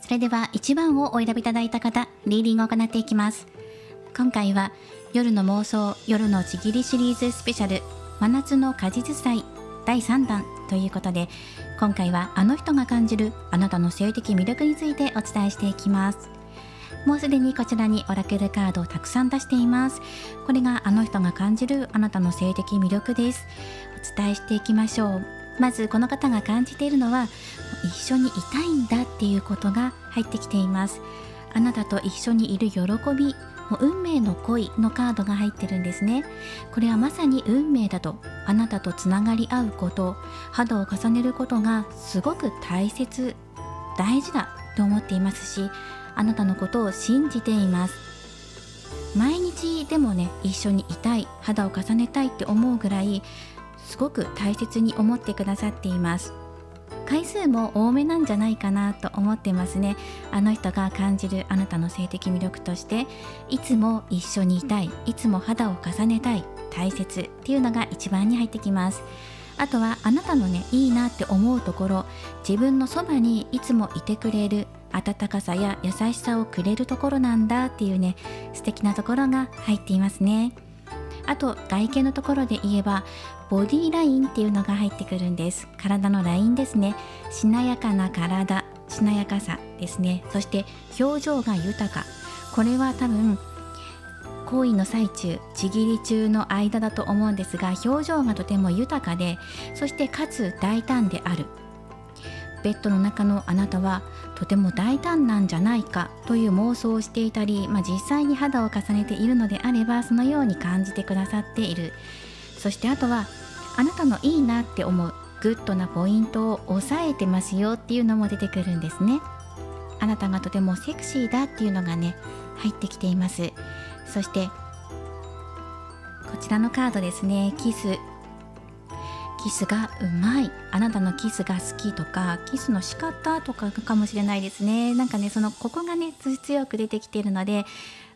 それでは1番をお選びいただいた方、リーディングを行っていきます。今回は夜の妄想夜のちぎりシリーズスペシャル真夏の果実祭第3弾ということで、今回はあの人が感じるあなたの性的魅力についてお伝えしていきます。もうすでにこちらにオラクルカードをたくさん出しています。これがあの人が感じるあなたの性的魅力です。お伝えしていきましょう。まずこの方が感じているのは、一緒にいたいんだっていうことが入ってきています。あなたと一緒にいる喜び、運命の恋のカードが入ってるんですね。これはまさに運命だと、あなたとつながり合うこと、肌を重ねることがすごく大切、大事だと思っていますし、あなたのことを信じています。毎日でもね、一緒にいたい、肌を重ねたいって思うぐらいすごく大切に思ってくださっています。回数も多めなんじゃないかなと思ってますね。あの人が感じるあなたの性的魅力として、いつも一緒にいたい、いつも肌を重ねたい、大切っていうのが一番に入ってきます。あとはあなたのね、いいなって思うところ、自分のそばにいつもいてくれる、温かさや優しさをくれるところなんだっていうね、素敵なところが入っていますね。あと外見のところで言えば、ボディラインっていうのが入ってくるんです。体のラインですね。しなやかな体、しなやかさですね。そして表情が豊か。これは多分行為の最中、ちぎり中の間だと思うんですが、表情がとても豊かで、そしてかつ大胆である。ベッドの中のあなたはとても大胆なんじゃないかという妄想をしていたり、実際に肌を重ねているのであれば、そのように感じてくださっている。そしてあとはあなたのいいなって思うグッドなポイントを抑えてますよっていうのも出てくるんですね。あなたがとてもセクシーだっていうのがね、入ってきています。そしてこちらのカードですね。キスがうまい、あなたのキスが好きとか、キスの仕方とかかもしれないですね。なんかね、ここがね強く出てきているので、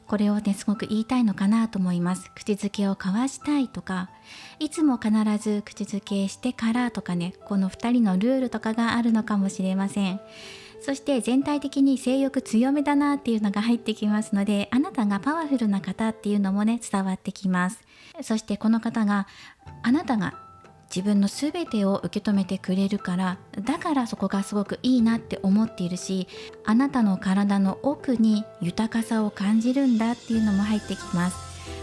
これをねすごく言いたいのかなと思います。口づけを交わしたいとか、いつも必ず口づけしてからとかね、この2人のルールとかがあるのかもしれません。そして全体的に性欲強めだなっていうのが入ってきますので、あなたがパワフルな方っていうのもね伝わってきます。そしてこの方があなたが自分のすべてを受け止めてくれるから、だからそこがすごくいいなって思っているし、あなたの体の奥に豊かさを感じるんだっていうのも入ってきます。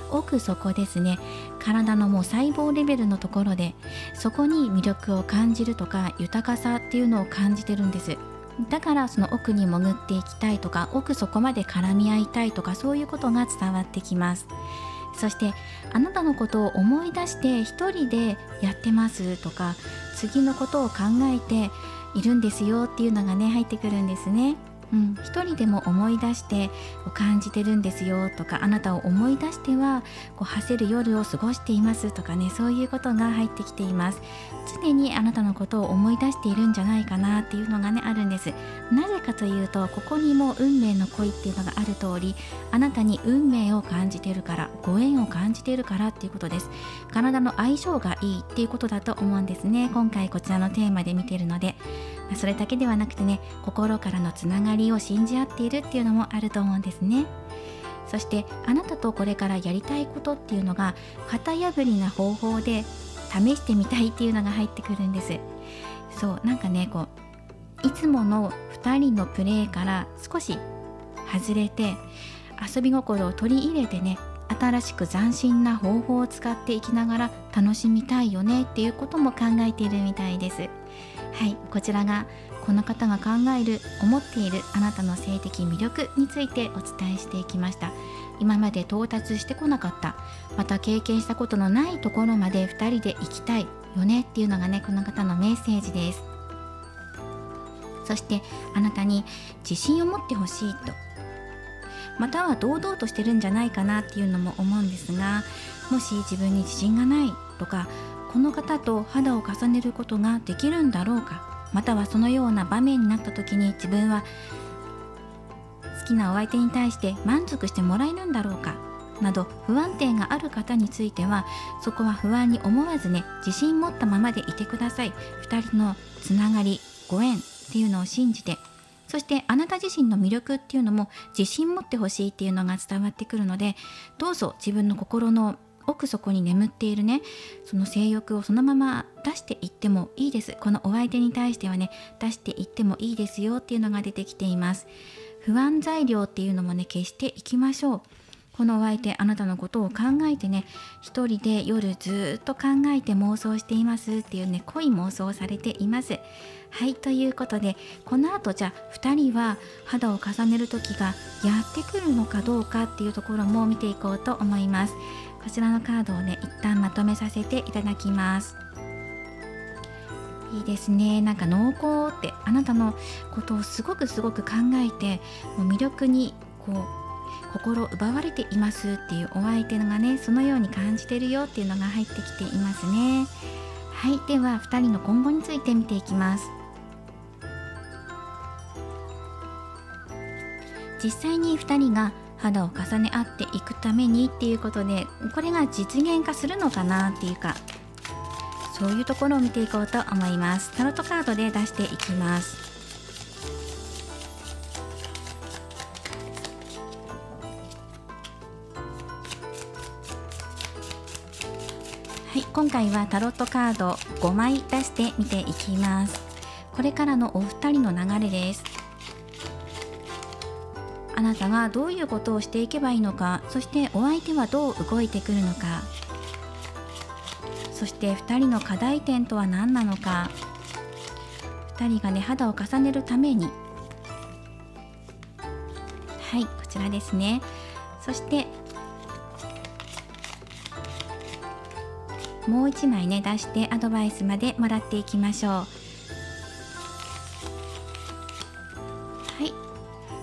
奥底ですね。体のもう細胞レベルのところで、そこに魅力を感じるとか豊かさっていうのを感じてるんです。だからその奥に潜っていきたいとか、奥底まで絡み合いたいとか、そういうことが伝わってきます。そしてあなたのことを思い出して一人でやってますとか、次のことを考えているんですよっていうのがね入ってくるんですね。一人でも思い出して感じてるんですよとか、あなたを思い出しては馳せる夜を過ごしていますとかね、そういうことが入ってきています。常にあなたのことを思い出しているんじゃないかなっていうのがねあるんです。なぜかというと、ここにも運命の恋っていうのがある通り、あなたに運命を感じているから、ご縁を感じているからっていうことです。体の相性がいいっていうことだと思うんですね。今回こちらのテーマで見ているので、それだけではなくてね、心からのつながりを信じ合っているっていうのもあると思うんですね。そしてあなたとこれからやりたいことっていうのが、型破りな方法で試してみたいっていうのが入ってくるんです。そう、なんかね、いつもの2人のプレーから少し外れて、遊び心を取り入れてね、新しく斬新な方法を使っていきながら楽しみたいよねっていうことも考えているみたいです。はい、こちらがこの方が考える、思っているあなたの性的魅力についてお伝えしていきました。今まで到達してこなかった、また経験したことのないところまで2人で行きたいよねっていうのがね、この方のメッセージです。そしてあなたに自信を持ってほしいと、または堂々としてるんじゃないかなっていうのも思うんですが、もし自分に自信がないとか、この方と肌を重ねることができるんだろうか、またはそのような場面になった時に自分は好きなお相手に対して満足してもらえるんだろうかなど、不安定がある方については、そこは不安に思わずね、自信持ったままでいてください。2人のつながり、ご縁っていうのを信じて、そしてあなた自身の魅力っていうのも自信持ってほしいっていうのが伝わってくるので、どうぞ自分の心の奥底に眠っているね、その性欲をそのまま出していってもいいです。このお相手に対してはね、出していってもいいですよっていうのが出てきています。不安材料っていうのもね、消していきましょう。このお相手、あなたのことを考えてね、一人で夜ずっと考えて妄想していますっていうね、濃い妄想をされています。はい、ということで、この後じゃあ2人は肌を重ねる時がやってくるのかどうかっていうところも見ていこうと思います。こちらのカードをね、一旦まとめさせていただきます。いいですね。なんか濃厚って、あなたのことをすごく考えて、もう魅力に心奪われていますっていうお相手がね、そのように感じてるよっていうのが入ってきていますね。はい、では2人の今後について見ていきます。実際に2人が肌を重ね合っていくためにっていうことで、これが実現化するのかなっていうか、そういうところを見ていこうと思います。タロットカードで出していきます。はい、今回はタロットカード5枚出して見ていきます。これからのお二人の流れです。あなたがどういうことをしていけばいいのか、そしてお相手はどう動いてくるのか、そして2人の課題点とは何なのか、2人がね、肌を重ねるために、はい、こちらですね。そしてもう1枚ね、出してアドバイスまでもらっていきましょう。はい。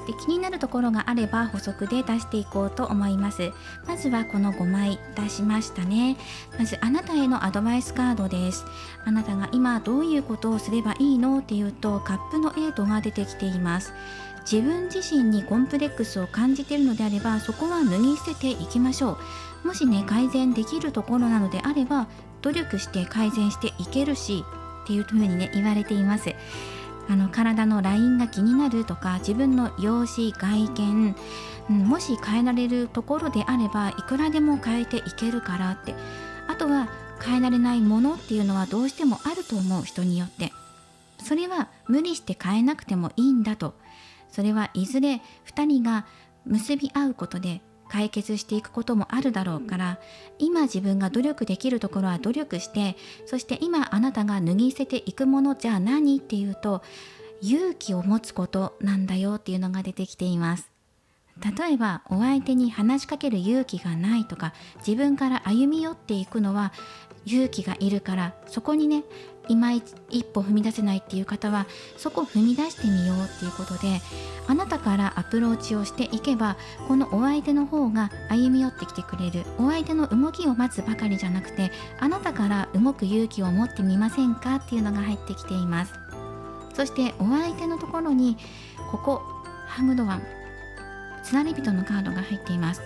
で、気になるところがあれば補足で出していこうと思います。まずはこの5枚出しましたね。まずあなたへのアドバイスカードです。あなたが今どういうことをすればいいのっていうと、カップの8が出てきています。自分自身にコンプレックスを感じているのであれば、そこは脱ぎ捨てていきましょう。もしね、改善できるところなのであれば、努力して改善していけるしっていうふうにね、言われています。体のラインが気になるとか、自分の容姿外見、もし変えられるところであれば、いくらでも変えていけるからって。あとは変えられないものっていうのはどうしてもあると思う、人によって。それは無理して変えなくてもいいんだと。それはいずれ2人が結び合うことで解決していくこともあるだろうから、今自分が努力できるところは努力して、そして今あなたが脱ぎ捨てていくものじゃあ何っていうと、勇気を持つことなんだよっていうのが出てきています。例えばお相手に話しかける勇気がないとか、自分から歩み寄っていくのは勇気がいるから、そこにね、今一歩踏み出せないっていう方は、そこを踏み出してみようっていうことで、あなたからアプローチをしていけば、このお相手の方が歩み寄ってきてくれる。お相手の動きを待つばかりじゃなくて、あなたから動く勇気を持ってみませんかっていうのが入ってきています。そしてお相手のところに、ここハングドワン、つなり人のカードが入っています。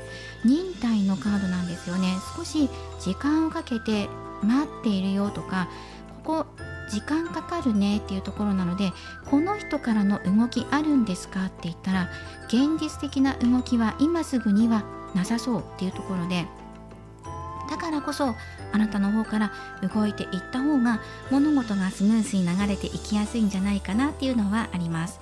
忍耐のカードなんですよね。少し時間をかけて待っているよとか、ここ時間かかるねっていうところなので、この人からの動きあるんですかって言ったら、現実的な動きは今すぐにはなさそうっていうところで、だからこそあなたの方から動いていった方が物事がスムーズに流れていきやすいんじゃないかなっていうのはあります。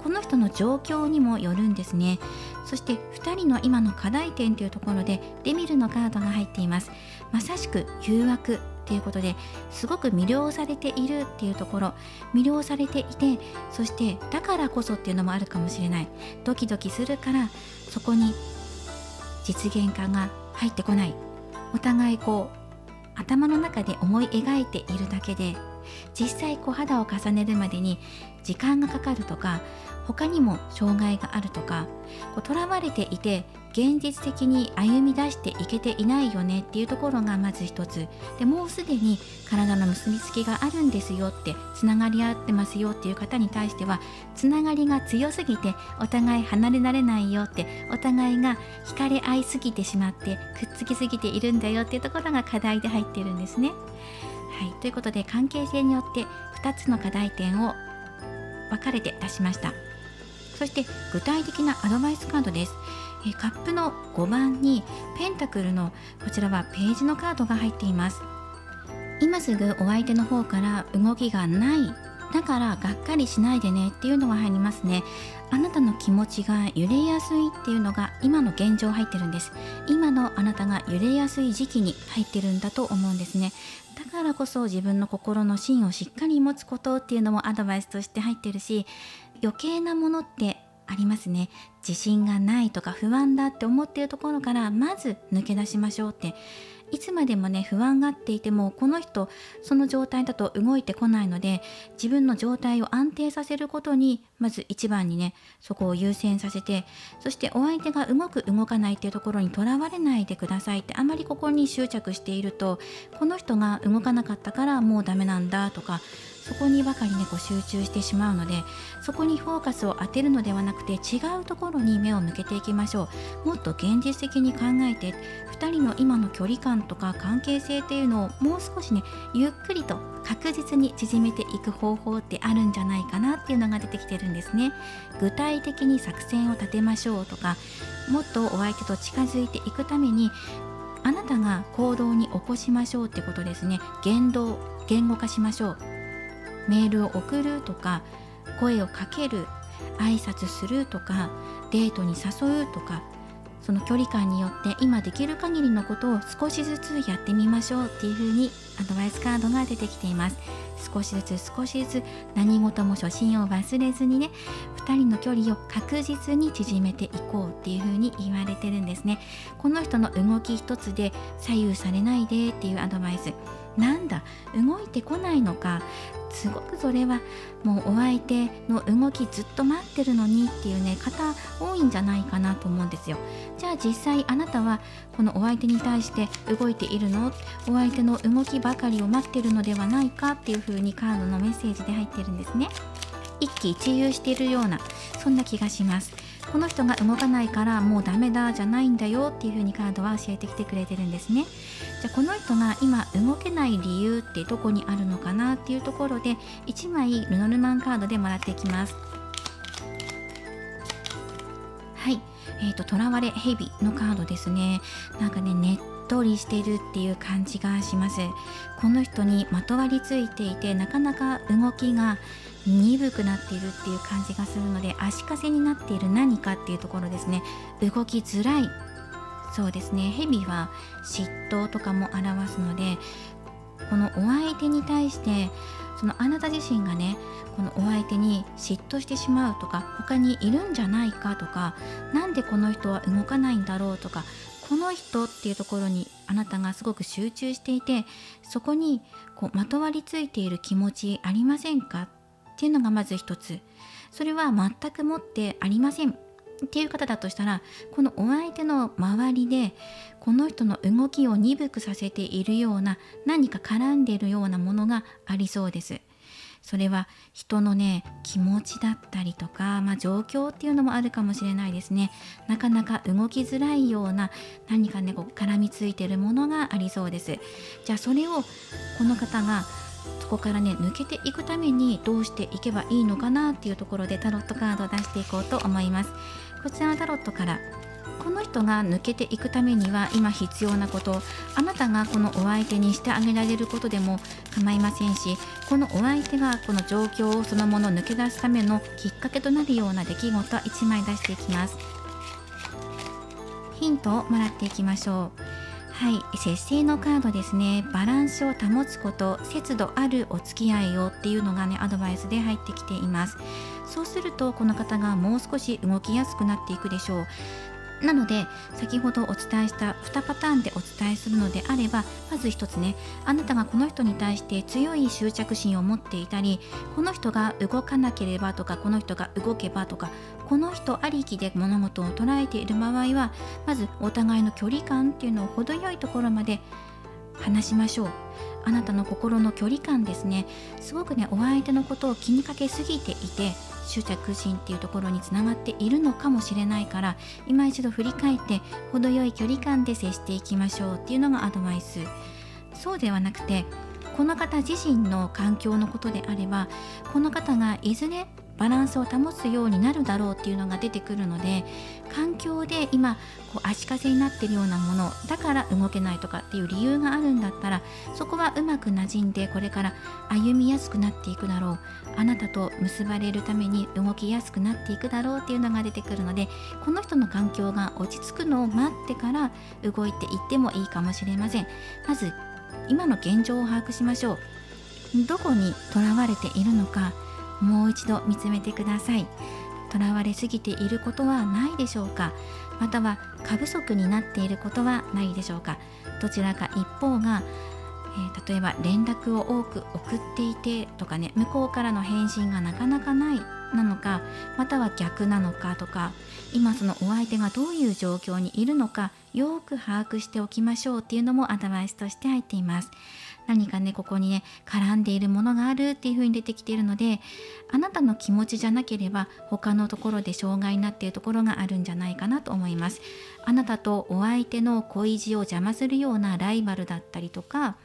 この人の状況にもよるんですね。そして2人の今の課題点というところでデビルのカードが入っています。まさしく誘惑ということで、すごく魅了されているっていうところ、魅了されていて、そしてだからこそっていうのもあるかもしれない。ドキドキするから、そこに実現化が入ってこない。お互い頭の中で思い描いているだけで、実際肌を重ねるまでに時間がかかるとか、他にも障害があるとか、とらわれていて現実的に歩み出していけていないよねっていうところがまず一つで、もうすでに体の結びつきがあるんですよって、つながり合ってますよっていう方に対しては、つながりが強すぎてお互い離れられないよって、お互いが惹かれ合いすぎてしまってくっつきすぎているんだよっていうところが課題で入っているんですね。はい、ということで関係性によって2つの課題点を分かれて出しました。そして具体的なアドバイスカードです。カップの5番にペンタクルのこちらはページのカードが入っています。今すぐお相手の方から動きがない、だからがっかりしないでねっていうのが入りますね。あなたの気持ちが揺れやすいっていうのが今の現状入ってるんです。今のあなたが揺れやすい時期に入ってるんだと思うんですね。だからこそ自分の心の芯をしっかり持つことっていうのもアドバイスとして入ってるし、余計なものってありますね。自信がないとか不安だって思っているところからまず抜け出しましょうって。いつまでもね不安がっていてもこの人その状態だと動いてこないので、自分の状態を安定させることにまず一番にねそこを優先させて、そしてお相手がうまく動かないっていうところにとらわれないでくださいって、あまりここに執着しているとこの人が動かなかったからもうダメなんだとか、そこにばかりね集中してしまうので、そこにフォーカスを当てるのではなくて違うところに目を向けていきましょう。もっと現実的に考えて、2人の今の距離感とか関係性っていうのをもう少しねゆっくりと確実に縮めていく方法ってあるんじゃないかなっていうのが出てきてるんですね。具体的に作戦を立てましょうとか、もっとお相手と近づいていくためにあなたが行動に起こしましょうってことですね。言語化しましょう。メールを送るとか、声をかける、挨拶するとか、デートに誘うとか、その距離感によって今できる限りのことを少しずつやってみましょうっていう風にアドバイスカードが出てきています。少しずつ何事も初心を忘れずにね、2人の距離を確実に縮めていこうっていう風に言われてるんですね。この人の動き一つで左右されないでっていうアドバイス。なんだ、動いてこないのか、すごくそれはもうお相手の動きずっと待ってるのにっていうね方多いんじゃないかなと思うんですよ。じゃあ実際あなたはこのお相手に対して動いているの？お相手の動きばかりを待ってるのではないかっていう風にカードのメッセージで入ってるんですね。一喜一憂しているようなそんな気がします。この人が動かないからもうダメだじゃないんだよっていう風にカードは教えてきてくれてるんですね。じゃあこの人が今動けない理由ってどこにあるのかなっていうところで1枚ルノルマンカードでもらっていきます。はい、囚われヘビのカードですね。なんかねねっとりしてるっていう感じがします。この人にまとわりついていてなかなか動きが鈍くなっているっていう感じがするので、足かせになっている何かっていうところですね。動きづらい。そうですね、蛇は嫉妬とかも表すので、このお相手に対してそのあなた自身がねこのお相手に嫉妬してしまうとか、他にいるんじゃないかとか、なんでこの人は動かないんだろうとか、この人っていうところにあなたがすごく集中していて、そこにこうまとわりついている気持ちありませんかっていうのがまず一つ。それは全くもってありませんっていう方だとしたら、このお相手の周りでこの人の動きを鈍くさせているような何か絡んでいるようなものがありそうです。それは人のね気持ちだったりとか、状況っていうのもあるかもしれないですね。なかなか動きづらいような何かねこう絡みついているものがありそうです。じゃあそれをこの方がそこからね抜けていくためにどうしていけばいいのかなっていうところでタロットカードを出していこうと思います。こちらのタロットからこの人が抜けていくためには今必要なこと、あなたがこのお相手にしてあげられることでも構いませんし、このお相手がこの状況をそのもの抜け出すためのきっかけとなるような出来事1枚出していきます。ヒントをもらっていきましょう。はい、節制のカードですね。バランスを保つこと、節度あるお付き合いをっていうのがねアドバイスで入ってきています。そうするとこの方がもう少し動きやすくなっていくでしょう。なので先ほどお伝えした2パターンでお伝えするのであれば、まず一つね、あなたがこの人に対して強い執着心を持っていたり、この人が動かなければとか、この人が動けばとか、この人ありきで物事を捉えている場合は、まずお互いの距離感っていうのを程よいところまで話しましょう。あなたの心の距離感ですね。すごくねお相手のことを気にかけすぎていて執着心っていうところにつながっているのかもしれないから、今一度振り返って程よい距離感で接していきましょうっていうのがアドバイス。そうではなくて、この方自身の環境のことであれば、この方がいずれバランスを保つようになるだろうっていうのが出てくるので、環境で今足かせになっているようなものだから動けないとかっていう理由があるんだったら、そこはうまく馴染んでこれから歩みやすくなっていくだろう、あなたと結ばれるために動きやすくなっていくだろうっていうのが出てくるので、この人の環境が落ち着くのを待ってから動いていってもいいかもしれません。まず今の現状を把握しましょう。どこにとらわれているのか、もう一度見つめてください。とらわれすぎていることはないでしょうか。または過不足になっていることはないでしょうか。どちらか一方が、例えば連絡を多く送っていてとかね、向こうからの返信がなかなかないなのか、または逆なのかとか、今そのお相手がどういう状況にいるのかよく把握しておきましょうっていうのもアドバイスとして入っています。何かね、ここにね絡んでいるものがあるっていう風に出てきているので、あなたの気持ちじゃなければ他のところで障害になっているところがあるんじゃないかなと思います。あなたとお相手の恋路を邪魔するようなライバルだったりとか、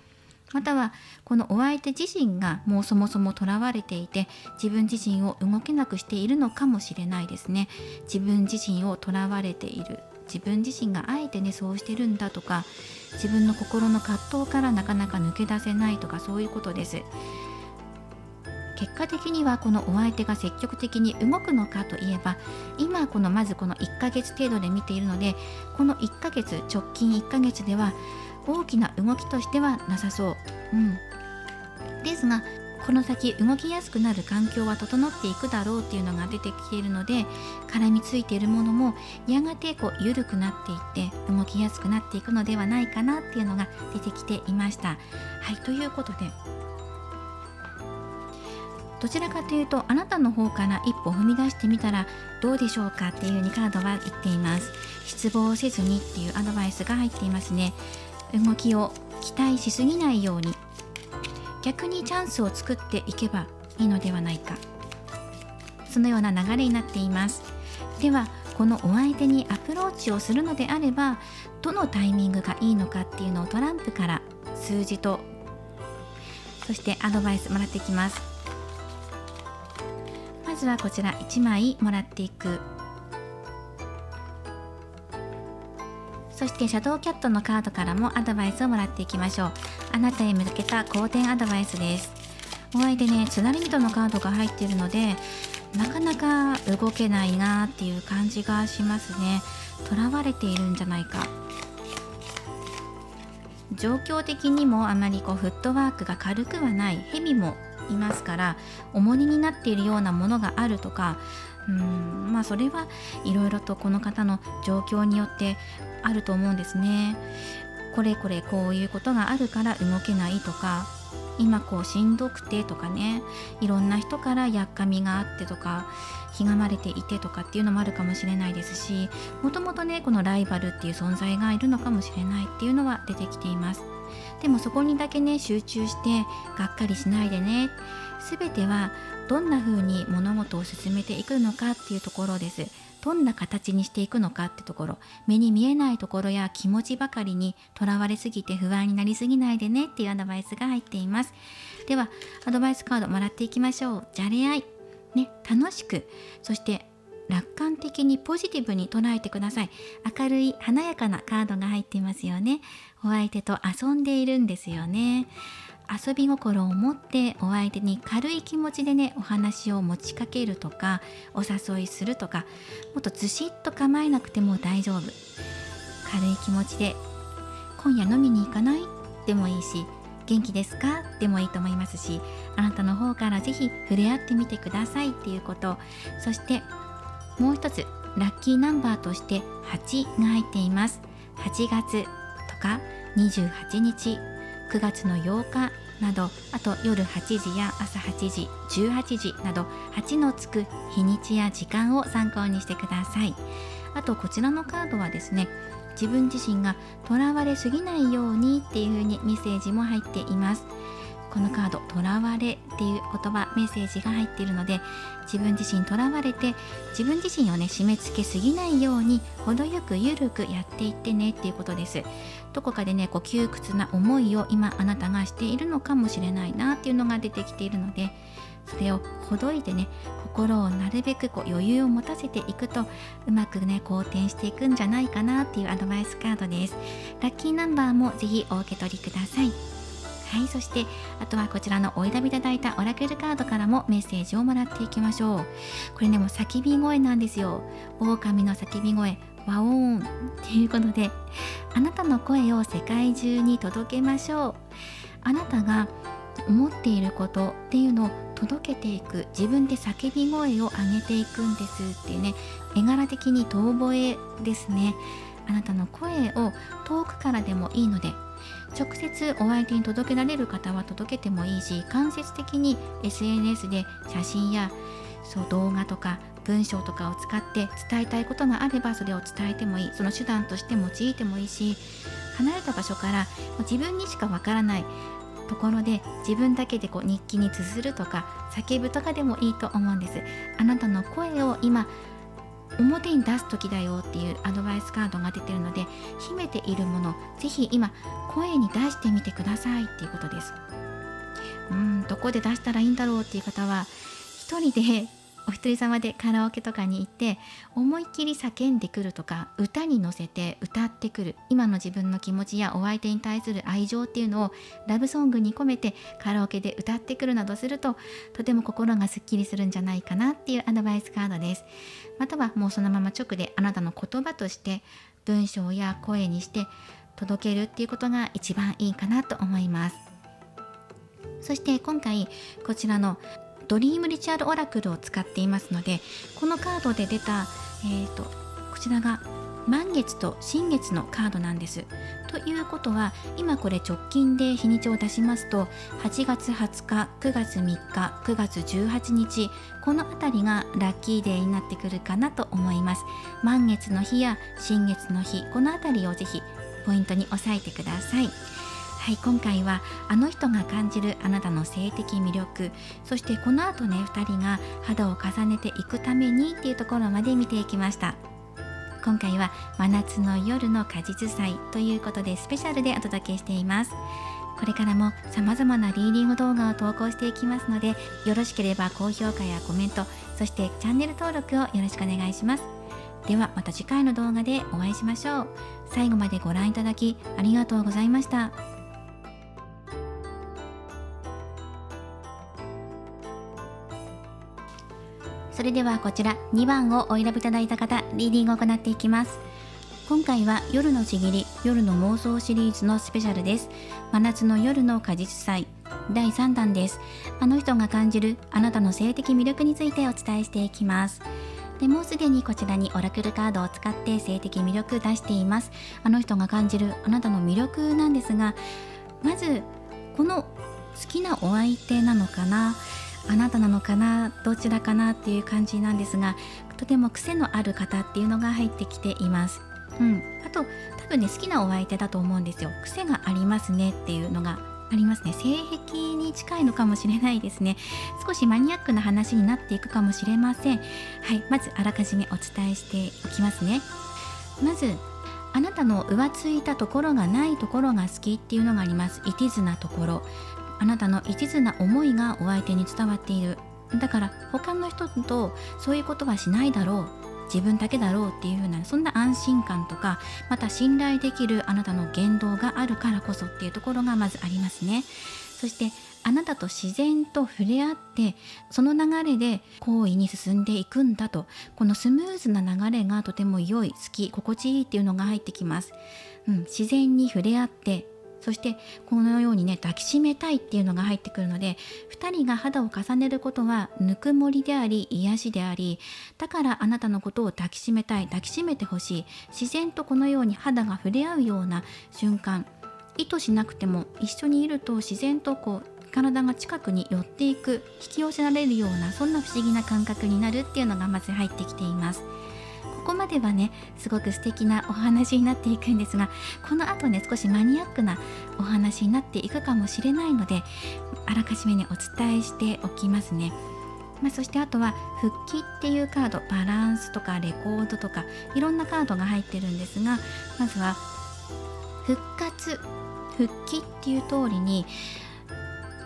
またはこのお相手自身がもうそもそもとらわれていて、自分自身を動けなくしているのかもしれないですね。自分自身をとらわれている、自分自身があえてねそうしてるんだとか、自分の心の葛藤からなかなか抜け出せないとか、そういうことです。結果的にはこのお相手が積極的に動くのかといえば、今まずこの1ヶ月程度で見ているので、この1ヶ月、直近1ヶ月では大きな動きとしてはなさそう、ですが、この先動きやすくなる環境は整っていくだろうっていうのが出てきているので、絡みついているものもやがて緩くなっていって動きやすくなっていくのではないかなっていうのが出てきていました。はい、ということで、どちらかというとあなたの方から一歩踏み出してみたらどうでしょうかっていうふうにカードは言っています。失望せずにっていうアドバイスが入っていますね。動きを期待しすぎないように、逆にチャンスを作っていけばいいのではないか、そのような流れになっています。ではこのお相手にアプローチをするのであれば、どのタイミングがいいのかっていうのをトランプから数字と、そしてアドバイスもらっていきます。まずはこちら1枚もらっていく。そしてシャドウキャットのカードからもアドバイスをもらっていきましょう。あなたへ向けた好転アドバイスです。お相手ね、つなり人のカードが入っているので、なかなか動けないなっていう感じがしますね。囚われているんじゃないか。状況的にもあまりフットワークが軽くはない。蛇もいますから、重荷になっているようなものがあるとか、それはいろいろとこの方の状況によってあると思うんですね。これこういうことがあるから動けないとか、今しんどくてとかね、いろんな人からやっかみがあってとか、ひがまれていてとかっていうのもあるかもしれないですし、もともとねこのライバルっていう存在がいるのかもしれないっていうのは出てきています。でもそこにだけね集中してがっかりしないでね。すべてはどんな風に物事を進めていくのかっていうところです。どんな形にしていくのかってところ、目に見えないところや気持ちばかりにとらわれすぎて不安になりすぎないでねっていうアドバイスが入っています。ではアドバイスカードもらっていきましょう。じゃれ合いね、楽しく、そして楽観的にポジティブに捉えてください。明るい華やかなカードが入っていますよね。お相手と遊んでいるんですよね。遊び心を持ってお相手に軽い気持ちでねお話を持ちかけるとか、お誘いするとか、もっとずしっと構えなくても大丈夫。軽い気持ちで今夜飲みに行かないでもいいし、元気ですかでもいいと思いますし、あなたの方からぜひ触れ合ってみてくださいっていうこと。そしてもう一つラッキーナンバーとして8が入っています。8月とか28日、9月の8日など、あと夜8時や朝8時、18時など8のつく日にちや時間を参考にしてください。あとこちらのカードはですね、自分自身がとらわれすぎないようにっていう風にメッセージも入っています。このカードとらわれっていう言葉メッセージが入っているので、自分自身とらわれて自分自身をね締め付けすぎないように程よくゆるくやっていってねっていうことです。どこかでね窮屈な思いを今あなたがしているのかもしれないなっていうのが出てきているので、それをほどいてね心をなるべく余裕を持たせていくとうまくね好転していくんじゃないかなっていうアドバイスカードです。ラッキーナンバーもぜひお受け取りください。はい、そしてあとはこちらのお選びいただいたオラクルカードからもメッセージをもらっていきましょう。これねもう叫び声なんですよ。狼の叫び声、ワオーンっていうことで、あなたの声を世界中に届けましょう。あなたが思っていることっていうのを届けていく、自分で叫び声を上げていくんですっていうね、絵柄的に遠吠えですね。あなたの声を遠くからでもいいので、直接お相手に届けられる方は届けてもいいし、間接的に SNS で写真や動画とか文章とかを使って伝えたいことがあればそれを伝えてもいい、その手段として用いてもいいし、離れた場所から自分にしかわからないところで自分だけで日記に綴るとか叫ぶとかでもいいと思うんです。あなたの声を今表に出す時だよっていうアドバイスカードが出てるので、秘めているものぜひ今声に出してみてくださいっていうことです。どこで出したらいいんだろうっていう方は、一人でお一人様でカラオケとかに行って思いっきり叫んでくるとか、歌に乗せて歌ってくる、今の自分の気持ちやお相手に対する愛情っていうのをラブソングに込めてカラオケで歌ってくるなどすると、とても心がすっきりするんじゃないかなっていうアドバイスカードです。またはもうそのまま直であなたの言葉として文章や声にして届けるっていうことが一番いいかなと思います。そして今回こちらのドリームリチュアルオラクルを使っていますので、このカードで出た、こちらが満月と新月のカードなんです。ということは今これ直近で日にちを出しますと8月20日、9月3日、9月18日、このあたりがラッキーデーになってくるかなと思います。満月の日や新月の日、このあたりをぜひポイントに押さえてください。はい、今回はあの人が感じるあなたの性的魅力、そしてこの後ね2人が肌を重ねていくためにっていうところまで見ていきました。今回は真夏の夜の果実祭ということでスペシャルでお届けしています。これからも様々なリーディング動画を投稿していきますので、よろしければ高評価やコメント、そしてチャンネル登録をよろしくお願いします。ではまた次回の動画でお会いしましょう。最後までご覧いただきありがとうございました。それではこちら2番をお選びいただいた方、リーディングを行っていきます。今回は夜のちぎり、夜の妄想シリーズのスペシャルです。真夏の夜の果実祭第3弾です。あの人が感じるあなたの性的魅力についてお伝えしていきます。でもうすでにこちらにオラクルカードを使って性的魅力出しています。あの人が感じるあなたの魅力なんですが、まずこの好きなお相手なのかな、あなたなのかな、どちらかなっていう感じなんですが、とても癖のある方っていうのが入ってきています。あと多分ね好きなお相手だと思うんですよ。癖がありますねっていうのがありますね。性癖に近いのかもしれないですね。少しマニアックな話になっていくかもしれません。はい、まずあらかじめお伝えしておきますね。まずあなたの浮ついたところがないところが好きっていうのがあります。一途なところ、あなたの一途な思いがお相手に伝わっている。だから他の人とそういうことはしないだろう、自分だけだろうっていう風な、そんな安心感とか、また信頼できるあなたの言動があるからこそっていうところがまずありますね。そしてあなたと自然と触れ合って、その流れで行為に進んでいくんだと、このスムーズな流れがとても良い、好き、心地いいっていうのが入ってきます。自然に触れ合って、そしてこのようにね抱きしめたいっていうのが入ってくるので、2人が肌を重ねることはぬくもりであり癒しであり、だからあなたのことを抱きしめたい、抱きしめてほしい、自然とこのように肌が触れ合うような瞬間、意図しなくても一緒にいると自然と体が近くに寄っていく、引き寄せられるような、そんな不思議な感覚になるっていうのがまず入ってきています。ここまではねすごく素敵なお話になっていくんですが、この後ね少しマニアックなお話になっていくかもしれないので、あらかじめねお伝えしておきますね。そしてあとは復帰っていうカード、バランスとかレコードとかいろんなカードが入ってるんですが、まずは復活、復帰っていう通りに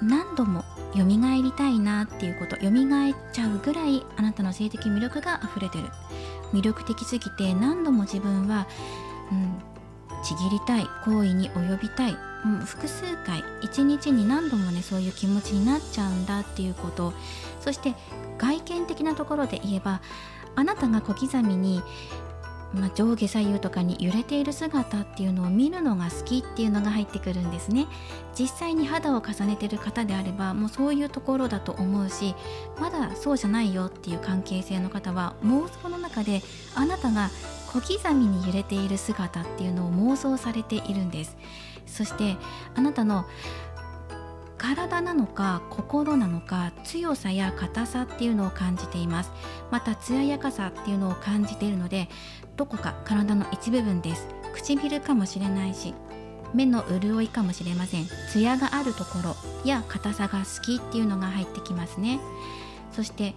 何度も蘇りたいなっていうこと、蘇っちゃうぐらいあなたの性的魅力が溢れてる。魅力的すぎて何度も自分は、ちぎりたい、行為に及びたい、複数回一日に何度もねそういう気持ちになっちゃうんだっていうこと。そして外見的なところで言えば、あなたが小刻みに上下左右とかに揺れている姿っていうのを見るのが好きっていうのが入ってくるんですね。実際に肌を重ねている方であればもうそういうところだと思うし、まだそうじゃないよっていう関係性の方は妄想の中であなたが小刻みに揺れている姿っていうのを妄想されているんです。そしてあなたの体なのか心なのか強さや硬さっていうのを感じています。また艶やかさっていうのを感じているので、どこか体の一部分です。唇かもしれないし、目の潤いかもしれません。艶があるところや硬さが好きっていうのが入ってきますね。そして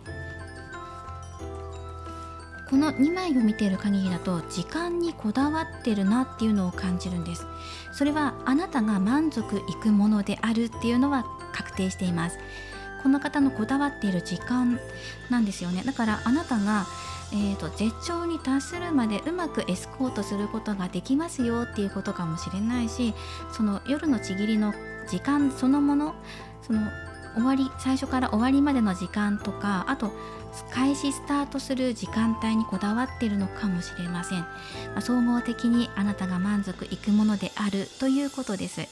この2枚を見ている限りだと時間にこだわってるなっていうのを感じるんです。それはあなたが満足いくものであるっていうのは確定しています。この方のこだわっている時間なんですよね。だからあなたが、絶頂に達するまでうまくエスコートすることができますよっていうことかもしれないし、その夜のちぎりの時間そのもの、その終わり、最初から終わりまでの時間とか、あと開始スタートする時間帯にこだわっているのかもしれません。総合的にあなたが満足いくものであるということです。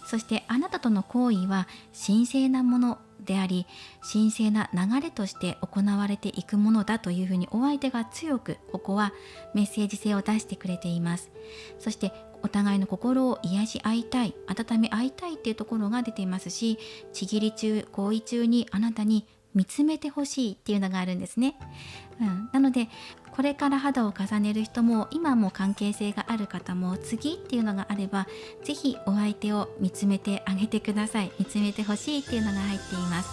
そしてあなたとの行為は神聖なものであり、神聖な流れとして行われていくものだというふうにお相手が強くここはメッセージ性を出してくれています。そしてお互いの心を癒し合いたい、温め合いたいっていうところが出ていますし、ちぎり中、行為中にあなたに見つめてほしいっていうのがあるんですね。なのでこれから肌を重ねる人も今も関係性がある方も次っていうのがあれば、ぜひお相手を見つめてあげてください。見つめてほしいっていうのが入っています。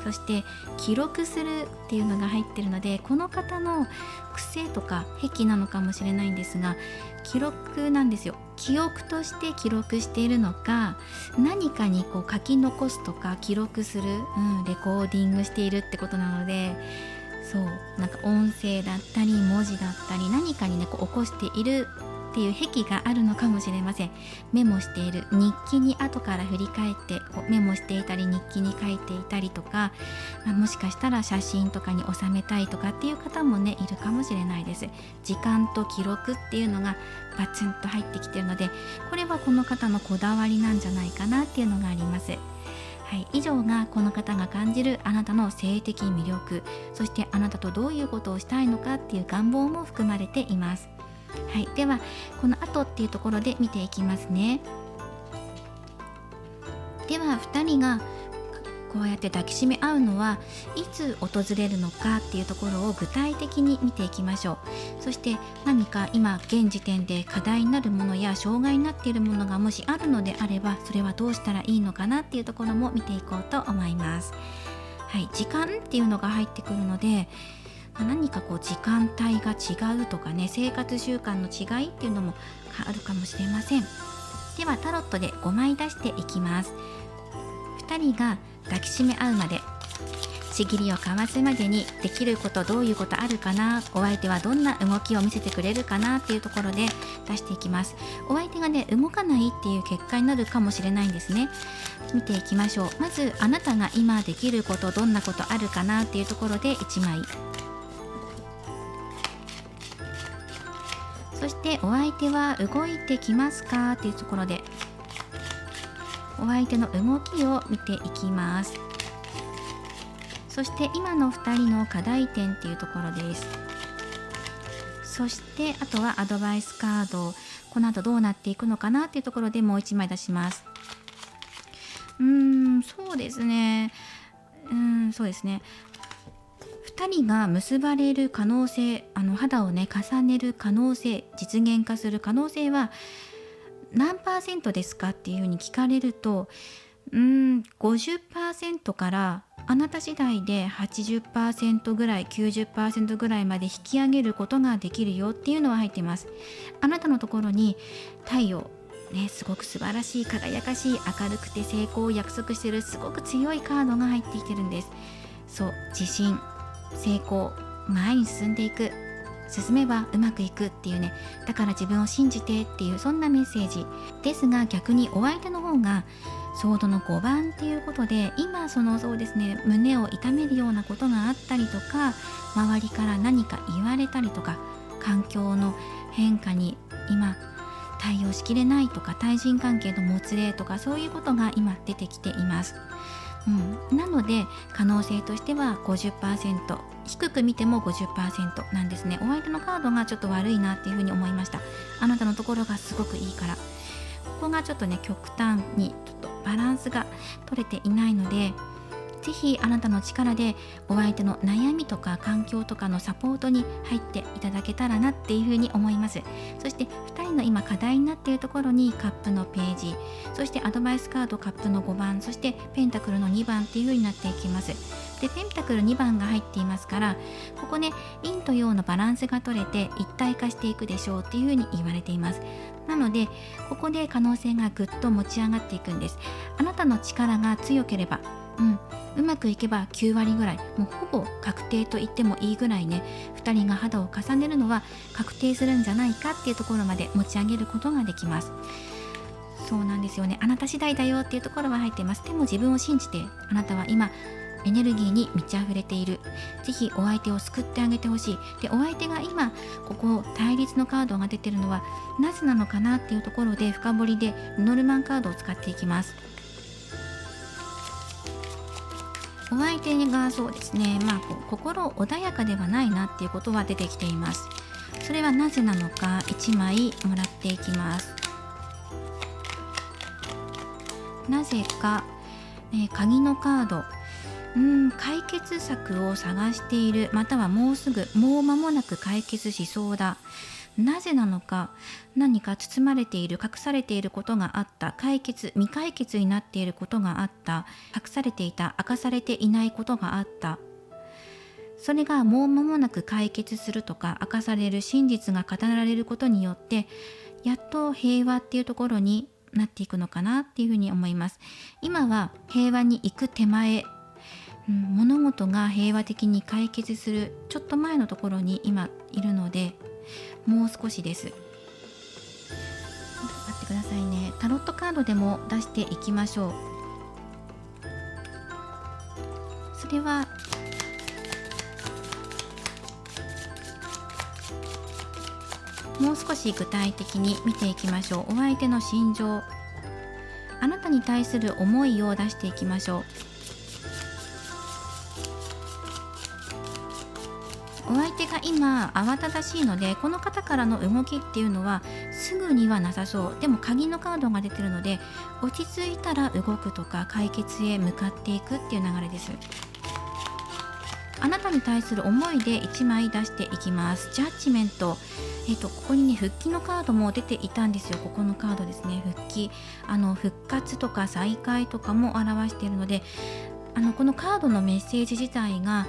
そして記録するっていうのが入っているので、この方の癖とか癖なのかもしれないんですが、記録なんですよ。記憶として記録しているのか、何かにこう書き残すとか記録する、レコーディングしているってことなので、そうなんか音声だったり文字だったり何かにねこう起こしているっていう癖があるのかもしれません。メモしている、日記に後から振り返ってこうメモしていたり日記に書いていたりとか、もしかしたら写真とかに収めたいとかっていう方もねいるかもしれないです。時間と記録っていうのがバツンと入ってきているので、これはこの方のこだわりなんじゃないかなっていうのがあります。以上がこの方が感じるあなたの性的魅力、そしてあなたとどういうことをしたいのかっていう願望も含まれています。ではこの後っていうところで見ていきますね。では2人がこうやって抱きしめ合うのはいつ訪れるのかっていうところを具体的に見ていきましょう。そして何か今現時点で課題になるものや障害になっているものがもしあるのであれば、それはどうしたらいいのかなっていうところも見ていこうと思います。時間っていうのが入ってくるので、何かこう時間帯が違うとかね、生活習慣の違いっていうのもあるかもしれません。ではタロットで5枚出していきます。2人が抱きしめ合うまで、ちぎりを交わすまでにできること、どういうことあるかな、お相手はどんな動きを見せてくれるかなっていうところで出していきます。お相手がね動かないっていう結果になるかもしれないんですね。見ていきましょう。まずあなたが今できること、どんなことあるかなっていうところで1枚、そしてお相手は動いてきますかっていうところでお相手の動きを見ていきます。そして今の2人の課題点っていうところです。そしてあとはアドバイスカード、この後どうなっていくのかなっていうところでもう1枚出します。そうですね、2 2人が結ばれる可能性、肌をね重ねる可能性、実現化する可能性は何%ですかっていうふうに聞かれると、50% からあなた次第で 80% ぐらい 90% ぐらいまで引き上げることができるよっていうのは入っています。あなたのところに太陽ね、すごく素晴らしい、輝かしい、明るくて成功を約束しているすごく強いカードが入ってきてるんです。そう、自信、成功、前に進んでいく、進めばうまくいくっていうね、だから自分を信じてっていう、そんなメッセージですが、逆にお相手の方がソードの5番っていうことで、今そうですね、胸を痛めるようなことがあったりとか、周りから何か言われたりとか、環境の変化に今対応しきれないとか、対人関係のもつれとか、そういうことが今出てきています。なので可能性としては 50%、 低く見ても 50% なんですね。お相手のカードがちょっと悪いなっていうふうに思いました。あなたのところがすごくいいから、ここがちょっとね極端にちょっとバランスが取れていないので、ぜひあなたの力でお相手の悩みとか環境とかのサポートに入っていただけたらなっていうふうに思います。そして2人の今課題になっているところにカップのページ、そしてアドバイスカードカップの5番、そしてペンタクルの2番っていうふうになっていきます。でペンタクル2番が入っていますから、ここね陰と陽のバランスが取れて一体化していくでしょうっていうふうに言われています。なのでここで可能性がぐっと持ち上がっていくんです。あなたの力が強ければうまくいけば9割ぐらい、もうほぼ確定と言ってもいいぐらいね、2人が肌を重ねるのは確定するんじゃないかっていうところまで持ち上げることができます。そうなんですよね。あなた次第だよっていうところは入っています。でも自分を信じて、あなたは今エネルギーに満ち溢れている。ぜひお相手を救ってあげてほしい。でお相手が今ここ対立のカードが出てるのはなぜなのかなっていうところで、深掘りでノルマンカードを使っていきます。お相手がそうですね、心穏やかではないなっていうことは出てきています。それはなぜなのか1枚もらっていきます。なぜか、鍵のカード、解決策を探している、またはもう間もなく解決しそうだ。なぜなのか、何か包まれている、隠されていることがあった、未解決になっていることがあった、隠されていた、明かされていないことがあった、それがもう間もなく解決するとか、明かされる真実が語られることによって、やっと平和っていうところになっていくのかなっていうふうに思います。今は平和に行く手前、物事が平和的に解決するちょっと前のところに今いるので、もう少しです。待ってくださいね。タロットカードでも出していきましょう。それはもう少し具体的に見ていきましょう。お相手の心情、あなたに対する思いを出していきましょう。お相手が今慌ただしいので、この方からの動きっていうのはすぐにはなさそう。でも鍵のカードが出てるので、落ち着いたら動くとか解決へ向かっていくっていう流れです。あなたに対する思いで1枚出していきます。ジャッジメント、ここにね復帰のカードも出ていたんですよ。ここのカードですね。復帰、復活とか再会とかも表しているので、このカードのメッセージ自体が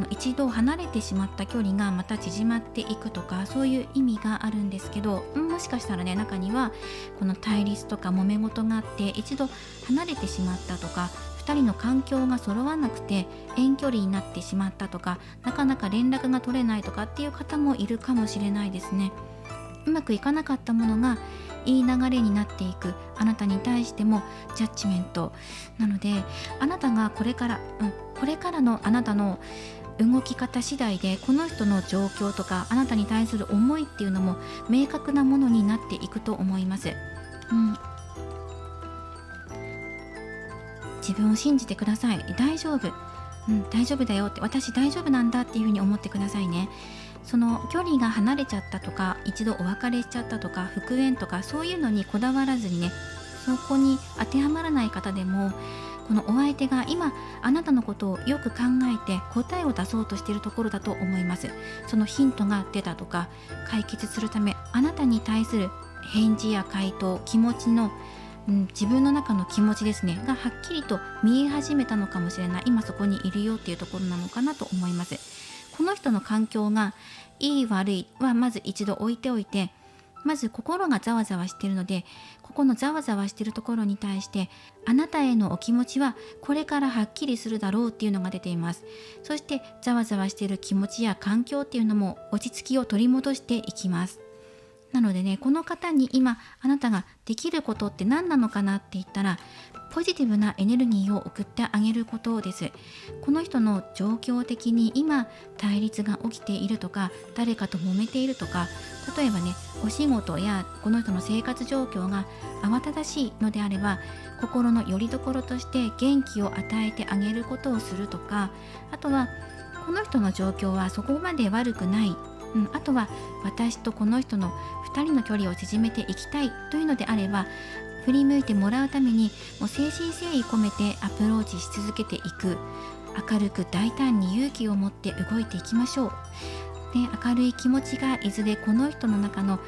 一度離れてしまった距離がまた縮まっていくとか、そういう意味があるんですけど、もしかしたらね、中にはこの対立とか揉め事があって一度離れてしまったとか、2人の環境が揃わなくて遠距離になってしまったとか、なかなか連絡が取れないとかっていう方もいるかもしれないですね。うまくいかなかったものがいい流れになっていく、あなたに対してもジャッジメントなので、あなたがこれからのあなたの動き方次第で、この人の状況とかあなたに対する思いっていうのも明確なものになっていくと思います。自分を信じてください。大丈夫、大丈夫だよって、私大丈夫なんだっていうふうに思ってくださいね。その距離が離れちゃったとか、一度お別れしちゃったとか、復縁とか、そういうのにこだわらずにね、そこに当てはまらない方でもこのお相手が今あなたのことをよく考えて答えを出そうとしているところだと思います。そのヒントが出たとか、解決するためあなたに対する返事や回答、気持ちの、自分の中の気持ちですねがはっきりと見え始めたのかもしれない。今そこにいるよっていうところなのかなと思います。この人の環境がいい悪いはまず一度置いておいて、まず心がざわざわしているので、ここのざわざわしているところに対してあなたへのお気持ちはこれからはっきりするだろうっていうのが出ています。そしてざわざわしている気持ちや環境っていうのも落ち着きを取り戻していきます。なのでね、この方に今あなたができることって何なのかなって言ったら、ポジティブなエネルギーを送ってあげることです。この人の状況的に今対立が起きているとか、誰かと揉めているとか、例えばね、お仕事やこの人の生活状況が慌ただしいのであれば、心の拠り所として元気を与えてあげることをするとか、あとはこの人の状況はそこまで悪くない、あとは私とこの人の2人の距離を縮めていきたいというのであれば、振り向いてもらうためにもう誠心誠意込めてアプローチし続けていく。明るく大胆に勇気を持って動いていきましょう。で、明るい気持ちがいずれこの人の中の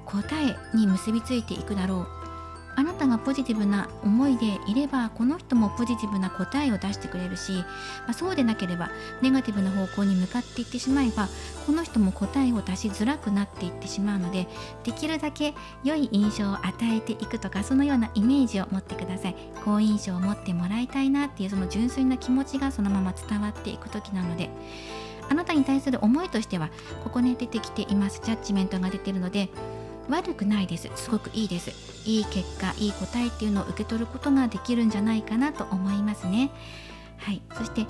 答えに結びついていくだろう。あなたがポジティブな思いでいれば、この人もポジティブな答えを出してくれるし、そうでなければネガティブな方向に向かっていってしまえば、この人も答えを出しづらくなっていってしまうので、できるだけ良い印象を与えていくとか、そのようなイメージを持ってください。好印象を持ってもらいたいなっていう、その純粋な気持ちがそのまま伝わっていく時なので、あなたに対する思いとしてはここに出てきています。ジャッジメントが出ているので悪くないです。すごくいいです。いい結果、いい答えっていうのを受け取ることができるんじゃないかなと思いますね。はい。そして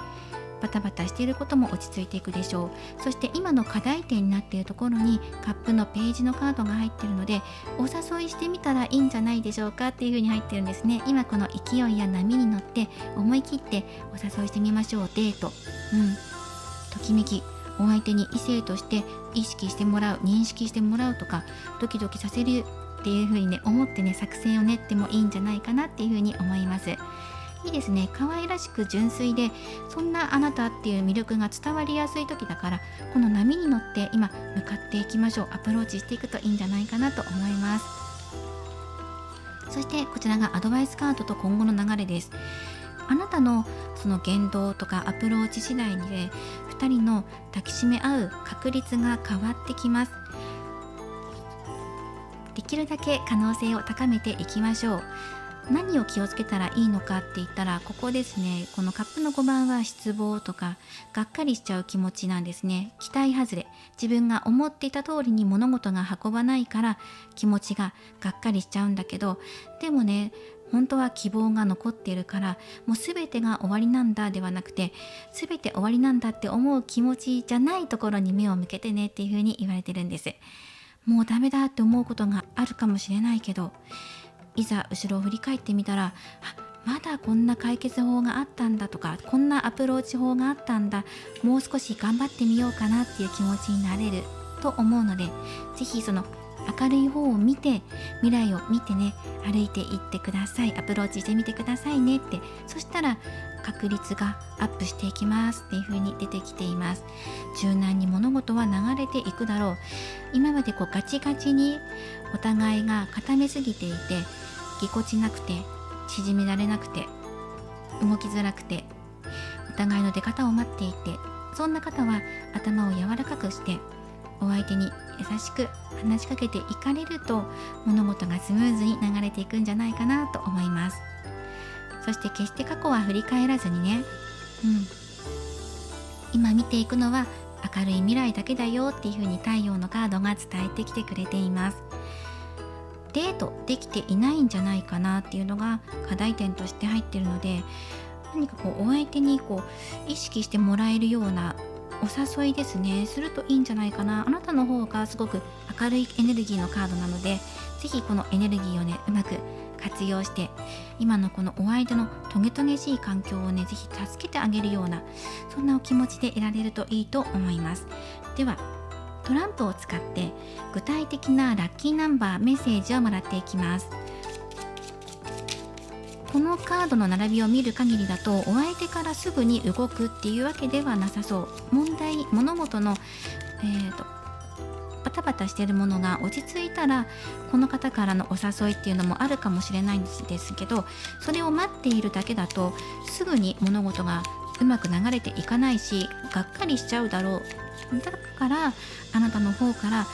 バタバタしていることも落ち着いていくでしょう。そして今の課題点になっているところにカップのページのカードが入っているので、お誘いしてみたらいいんじゃないでしょうかっていう風に入ってるんですね。今この勢いや波に乗って思い切ってお誘いしてみましょう。デート、ときめき、お相手に異性として意識してもらう、認識してもらうとか、ドキドキさせるっていう風にね思ってね、作戦を練ってもいいんじゃないかなっていう風に思います。いいですね。可愛らしく純粋で、そんなあなたっていう魅力が伝わりやすい時だから、この波に乗って今向かっていきましょう。アプローチしていくといいんじゃないかなと思います。そしてこちらがアドバイスカードと今後の流れです。あなたのその言動とかアプローチ次第で2人の抱きしめ合う確率が変わってきます。できるだけ可能性を高めていきましょう。何を気をつけたらいいのかって言ったら、ここですね。このカップの5番は失望とかがっかりしちゃう気持ちなんですね。期待外れ、自分が思っていた通りに物事が運ばないから気持ちががっかりしちゃうんだけど、でもね、本当は希望が残っているから、もう全てが終わりなんだではなくて、全て終わりなんだって思う気持ちじゃないところに目を向けてねっていう風に言われてるんです。もうダメだって思うことがあるかもしれないけど、いざ後ろを振り返ってみたら、まだこんな解決法があったんだとか、こんなアプローチ法があったんだ、もう少し頑張ってみようかなっていう気持ちになれると思うので、ぜひその明るい方を見て、未来を見てね、歩いていってください。アプローチしてみてくださいねって。そしたら確率がアップしていきますっていう風に出てきています。柔軟に物事は流れていくだろう。今までガチガチにお互いが固めすぎていて、ぎこちなくて、縮められなくて、動きづらくて、お互いの出方を待っていて、そんな方は頭を柔らかくしてお相手に優しく話しかけていかれると、物事がスムーズに流れていくんじゃないかなと思います。そして決して過去は振り返らずにね、今見ていくのは明るい未来だけだよっていう風に太陽のカードが伝えてきてくれています。デートできていないんじゃないかなっていうのが課題点として入っているので、何かお相手に意識してもらえるようなお誘いですね、するといいんじゃないかな。あなたの方がすごく明るいエネルギーのカードなので、ぜひこのエネルギーをねうまく活用して、今のこのお相手のトゲトゲしい環境をねぜひ助けてあげるような、そんなお気持ちでいられるといいと思います。ではトランプを使って具体的なラッキーナンバーメッセージをもらっていきます。このカードの並びを見る限りだと、お相手からすぐに動くっていうわけではなさそう。物事の、バタバタしているものが落ち着いたら、この方からのお誘いっていうのもあるかもしれないんですけど、それを待っているだけだとすぐに物事がうまく流れていかないし、がっかりしちゃうだろう。だからあなたの方から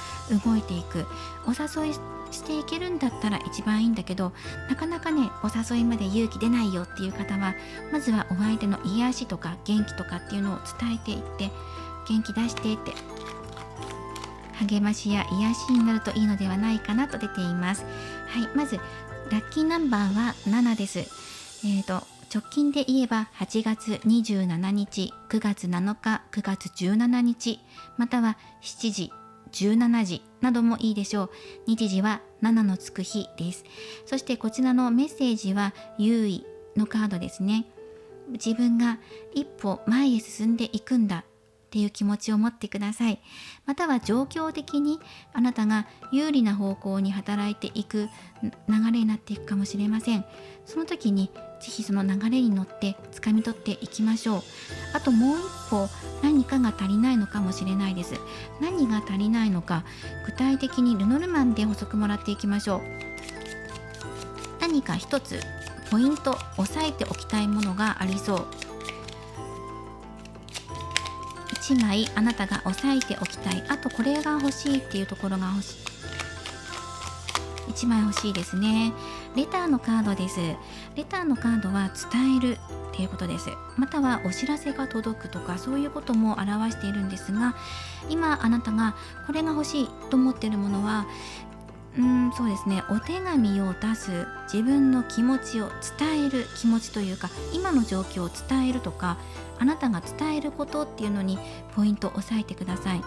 動いていく、お誘いしていけるんだったら一番いいんだけど、なかなかね、お誘いまで勇気出ないよっていう方は、まずはお相手の癒しとか元気とかっていうのを伝えていって、元気出してって励ましや癒しになるといいのではないかなと出ています。はい、まずラッキーナンバーは7です。直近で言えば8月27日、9月7日、9月17日、または7時、17時などもいいでしょう。日時は7のつく日です。そしてこちらのメッセージは優位のカードですね。自分が一歩前へ進んでいくんだっていう気持ちを持ってください。または状況的にあなたが有利な方向に働いていく流れになっていくかもしれません。その時にぜひその流れに乗って掴み取っていきましょう。あともう一歩何かが足りないのかもしれないです。何が足りないのか、具体的にルノルマンで補足もらっていきましょう。何か一つポイント押さえておきたいものがありそう。1枚あなたが押さえておきたい、あとこれが欲しいっていうところが欲しい、1枚欲しいですね。レターのカードです。レターのカードは伝えるっていうことです。またはお知らせが届くとか、そういうことも表しているんですが、今あなたがこれが欲しいと思っているものは、そうですね、お手紙を出す、自分の気持ちを伝える気持ちというか、今の状況を伝えるとか、あなたが伝えることっていうのにポイントを押さえてください。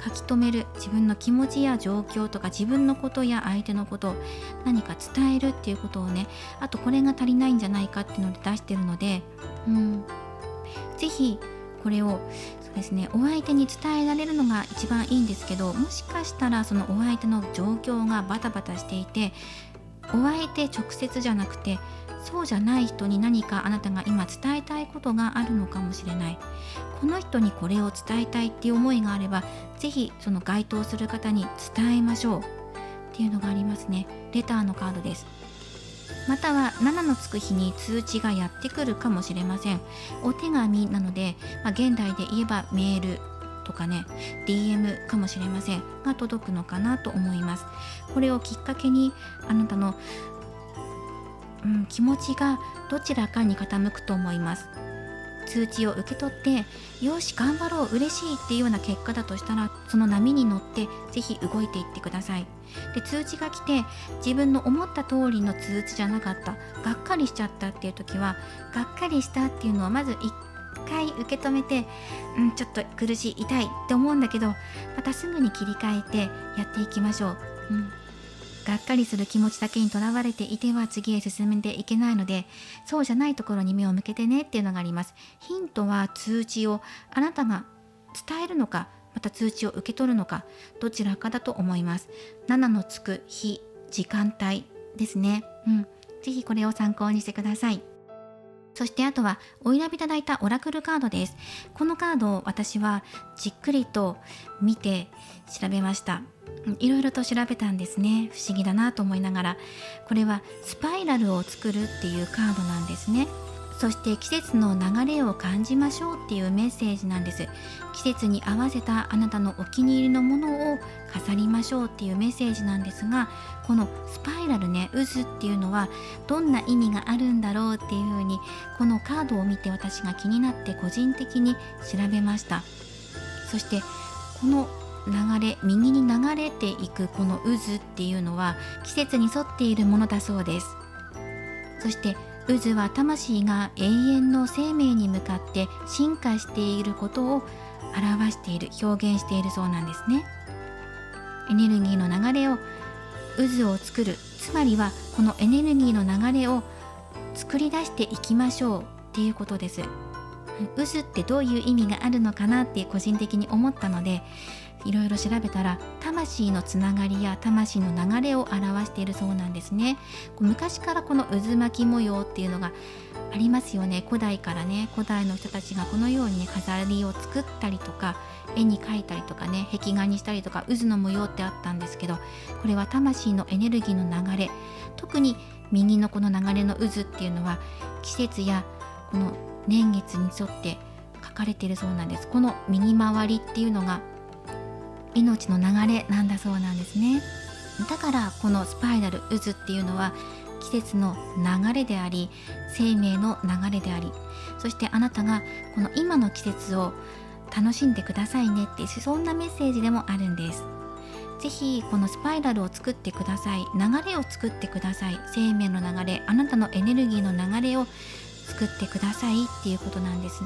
書き留める、自分の気持ちや状況とか、自分のことや相手のこと、何か伝えるっていうことをね、あとこれが足りないんじゃないかっていうので出してるので、ぜひこれをそうですね、お相手に伝えられるのが一番いいんですけど、もしかしたらそのお相手の状況がバタバタしていて、お相手直接じゃなくてそうじゃない人に何かあなたが今伝えたいことがあるのかもしれない。この人にこれを伝えたいっていう思いがあれば、ぜひその該当する方に伝えましょうっていうのがありますね。レターのカードです。または7のつく日に通知がやってくるかもしれません。お手紙なので、現代で言えばメールとかね、 DM かもしれませんが届くのかなと思います。これをきっかけにあなたの、気持ちがどちらかに傾くと思います。通知を受け取って、よし頑張ろう、嬉しいっていうような結果だとしたら、その波に乗ってぜひ動いていってください。で、通知が来て自分の思った通りの通知じゃなかった、がっかりしちゃったっていう時は、がっかりしたっていうのはまず一回受け止めて、ちょっと苦しい、痛いって思うんだけど、またすぐに切り替えてやっていきましょう。がっかりする気持ちだけにとらわれていては次へ進んでいけないので、そうじゃないところに目を向けてねっていうのがあります。ヒントは通知をあなたが伝えるのか、また通知を受け取るのか、どちらかだと思います。7のつく日、時間帯ですね。ぜひこれを参考にしてください。そしてあとはお選びいただいたオラクルカードです。このカードを私はじっくりと見て調べました。いろいろと調べたんですね。不思議だなと思いながら、これはスパイラルを作るっていうカードなんですね。そして季節の流れを感じましょうっていうメッセージなんです。季節に合わせたあなたのお気に入りのものを飾りましょうっていうメッセージなんですが、このスパイラルね、渦っていうのはどんな意味があるんだろうっていうふうに、このカードを見て私が気になって個人的に調べました。そしてこの流れ、右に流れていくこの渦っていうのは季節に沿っているものだそうです。そして渦は魂が永遠の生命に向かって進化していることを表している、表現しているそうなんですね。エネルギーの流れを、渦を作る、つまりはこのエネルギーの流れを作り出していきましょうっていうことです。渦ってどういう意味があるのかなって個人的に思ったので、いろいろ調べたら魂のつながりや魂の流れを表しているそうなんですね。昔からこの渦巻き模様っていうのがありますよね。古代からね、古代の人たちがこのようにね飾りを作ったりとか絵に描いたりとかね壁画にしたりとか渦の模様ってあったんですけど、これは魂のエネルギーの流れ、特に右のこの流れの渦っていうのは季節やこの年月に沿って書かれているそうなんです。この右回りっていうのが命の流れなんだそうなんですね。だからこのスパイラル渦っていうのは季節の流れであり生命の流れであり、そしてあなたがこの今の季節を楽しんでくださいねってそんなメッセージでもあるんです。ぜひこのスパイラルを作ってください、流れを作ってください、生命の流れ、あなたのエネルギーの流れを作ってくださいっていうことなんです。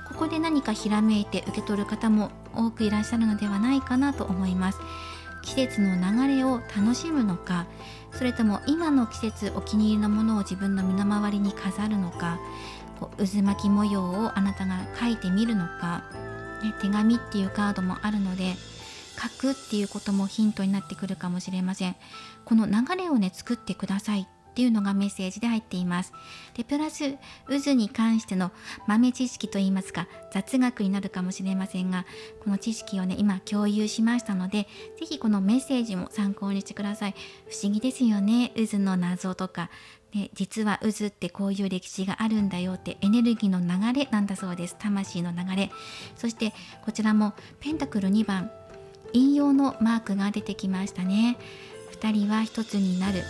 ここで何かひらめいて受け取る方も多くいらっしゃるのではないかなと思います。季節の流れを楽しむのか、それとも今の季節お気に入りのものを自分の身の回りに飾るのか、渦巻き模様をあなたが書いてみるのか、手紙っていうカードもあるので書くっていうこともヒントになってくるかもしれません。この流れをね作ってくださいっていうのがメッセージで入っています。でプラス渦に関しての豆知識といいますか雑学になるかもしれませんが、この知識をね今共有しましたので、ぜひこのメッセージも参考にしてください。不思議ですよね、渦の謎とか、実は渦ってこういう歴史があるんだよってエネルギーの流れなんだそうです。魂の流れ。そしてこちらもペンタクル2番陰陽のマークが出てきましたね。2人は一つになる。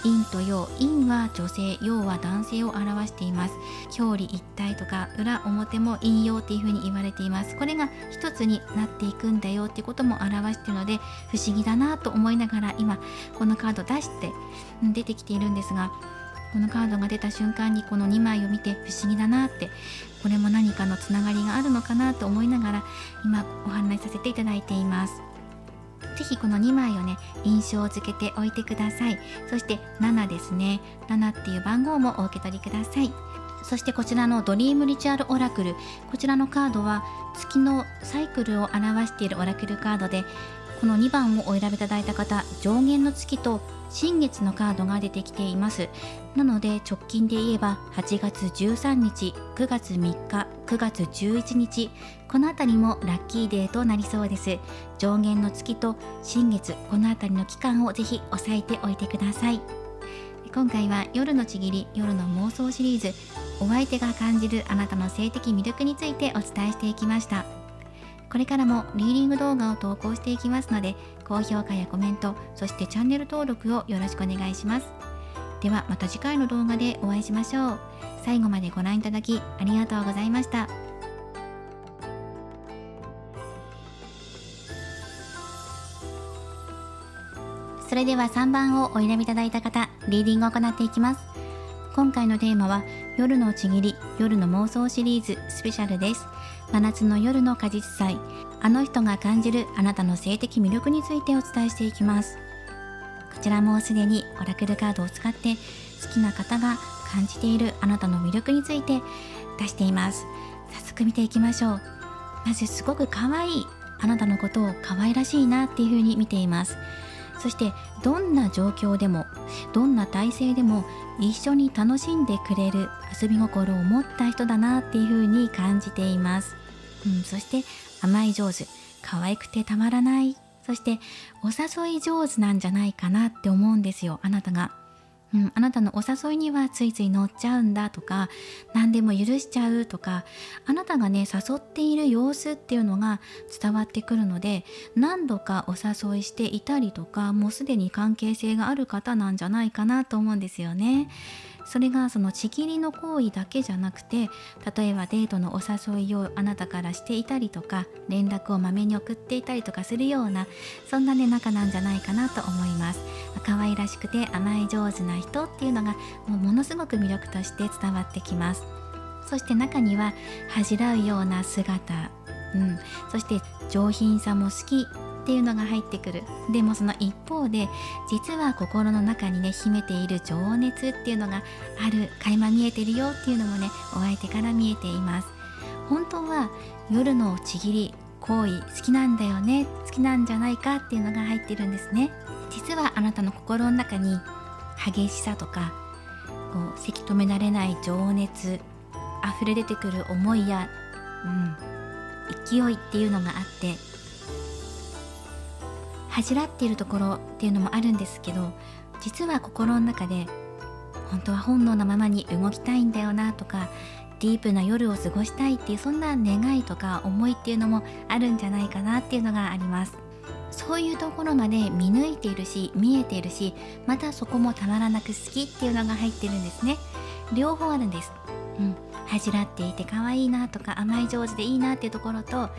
陰と陽、陰は女性、陽は男性を表しています。表裏一体とか裏表も陰陽っていう風に言われています。これが一つになっていくんだよっていうことも表しているので不思議だなと思いながら今このカード出して出てきているんですが、このカードが出た瞬間にこの2枚を見て不思議だなって、これも何かのつながりがあるのかなと思いながら今お話しさせていただいています。ぜひこの2枚をね印象付けておいてください。そして7ですね、7っていう番号もお受け取りください。そしてこちらのドリームリチュアルオラクル、こちらのカードは月のサイクルを表しているオラクルカードで、この2番をお選びいただいた方、上限の月と新月のカードが出てきています。なので直近で言えば8月13日、9月3日、9月11日、このあたりもラッキーデーとなりそうです。上限の月と新月、このあたりの期間をぜひ押さえておいてください。今回は夜のちぎり、夜の妄想シリーズ、お相手が感じるあなたの性的魅力についてお伝えしていきました。これからもリーディング動画を投稿していきますので、高評価やコメント、そしてチャンネル登録をよろしくお願いします。ではまた次回の動画でお会いしましょう。最後までご覧いただきありがとうございました。それでは3番をお選びいただいた方、リーディングを行っていきます。今回のテーマは夜のちぎり、夜の妄想シリーズスペシャルです。真夏の夜の果実祭、あの人が感じるあなたの性的魅力についてお伝えしていきます。こちらもすでにオラクルカードを使って好きな方が感じているあなたの魅力について出しています。早速見ていきましょう。まずすごく可愛い、あなたのことを可愛らしいなっていう風に見ています。そしてどんな状況でもどんな体勢でも一緒に楽しんでくれる遊び心を持った人だなっていう風に感じています。そして甘い上手、可愛くてたまらない、そしてお誘い上手なんじゃないかなって思うんですよ、あなたが。あなたのお誘いにはついつい乗っちゃうんだとか、何でも許しちゃうとか、あなたがね誘っている様子っていうのが伝わってくるので、何度かお誘いしていたりとか、もうすでに関係性がある方なんじゃないかなと思うんですよね。それがそのちぎりの行為だけじゃなくて、例えばデートのお誘いをあなたからしていたりとか、連絡をまめに送っていたりとかするような、そんなね仲なんじゃないかなと思います。可愛らしくて甘い上手な人っていうのがものすごく魅力として伝わってきます。そして中には恥じらうような姿、そして上品さも好きっていうのが入ってくる。でもその一方で実は心の中にね秘めている情熱っていうのがある、垣間見えてるよっていうのもねお相手から見えています。本当は夜のちぎり、行為好きなんだよね、好きなんじゃないかっていうのが入ってるんですね。実はあなたの心の中に激しさとかせき止められない情熱、溢れ出てくる思いや、勢いっていうのがあって、恥じらっているところっていうのもあるんですけど、実は心の中で本当は本能のままに動きたいんだよなとか、ディープな夜を過ごしたいっていう、そんな願いとか思いっていうのもあるんじゃないかなっていうのがあります。そういうところまで見抜いているし、見えているし、またそこもたまらなく好きっていうのが入ってるんですね。両方あるんです。恥じらっていて可愛いなとか、甘い上手でいいなっていうところと、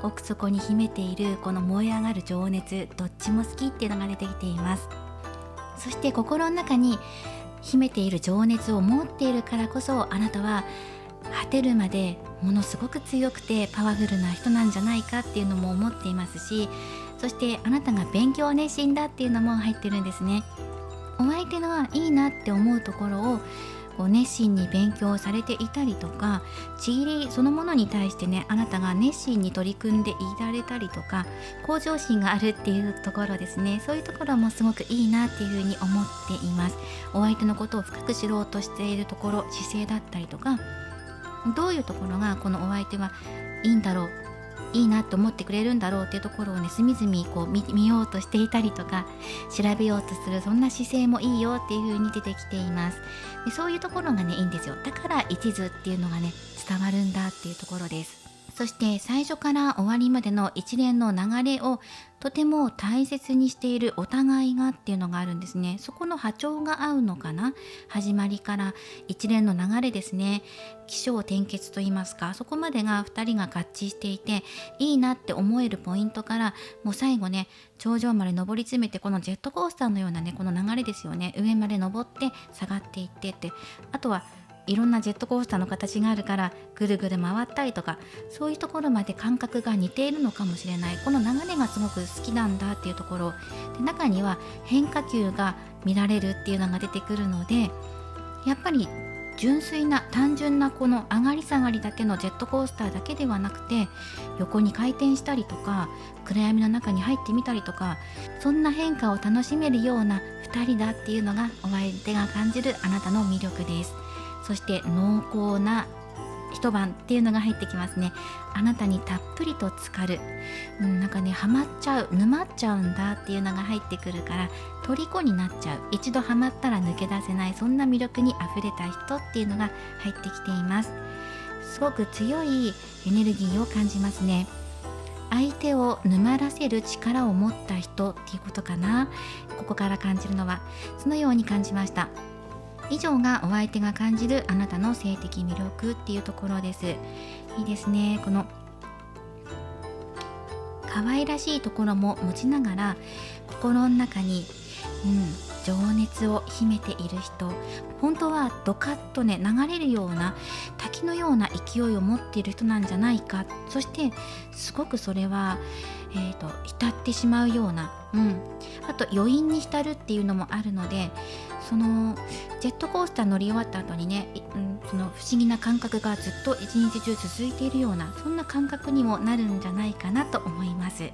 奥底に秘めているこの燃え上がる情熱、どっちも好きっていうのが出てきています。そして心の中に秘めている情熱を持っているからこそ、あなたは果てるまでものすごく強くてパワフルな人なんじゃないかっていうのも思っていますし、そしてあなたが勉強熱心だっていうのも入ってるんですね。お相手のいいなって思うところを熱心に勉強されていたりとか、ちぎりそのものに対してね、あなたが熱心に取り組んでいられたりとか、向上心があるっていうところですね。そういうところもすごくいいなっていうふうに思っています。お相手のことを深く知ろうとしているところ、姿勢だったりとか、どういうところがこのお相手はいいんだろう、いいなと思ってくれるんだろうっていうところをね、隅々見ようとしていたりとか、調べようとする、そんな姿勢もいいよっていう風に出てきています。でそういうところがね、いいんですよ。だから一途っていうのがね、伝わるんだっていうところです。そして最初から終わりまでの一連の流れをとても大切にしているお互いがっていうのがあるんですね。そこの波長が合うのかな。始まりから一連の流れですね。起承転結と言いますか、そこまでが2人が合致していていいなって思えるポイントから、もう最後ね、頂上まで登り詰めて、このジェットコースターのようなね、この流れですよね。上まで登って下がっていってって、あとはいろんなジェットコースターの形があるからぐるぐる回ったりとか、そういうところまで感覚が似ているのかもしれない。この流れがすごく好きなんだっていうところで、中には変化球が見られるっていうのが出てくるので、やっぱり純粋な単純なこの上がり下がりだけのジェットコースターだけではなくて、横に回転したりとか、暗闇の中に入ってみたりとか、そんな変化を楽しめるような2人だっていうのがお相手が感じるあなたの魅力です。そして濃厚な一晩っていうのが入ってきますね。あなたにたっぷりと浸かる、なんかね、ハマっちゃう、沼っちゃうんだっていうのが入ってくるから、虜になっちゃう、一度ハマったら抜け出せない、そんな魅力にあふれた人っていうのが入ってきています。すごく強いエネルギーを感じますね。相手を沼らせる力を持った人っていうことかな。ここから感じるのはそのように感じました。以上がお相手が感じるあなたの性的魅力っていうところです。いいですね。この可愛らしいところも持ちながら、心の中に、情熱を秘めている人、本当はドカッとね、流れるような滝のような勢いを持っている人なんじゃないか。そしてすごくそれは、浸ってしまうような、あと余韻に浸るっていうのもあるので、そのジェットコースター乗り終わった後にね、その不思議な感覚がずっと一日中続いているような、そんな感覚にもなるんじゃないかなと思います。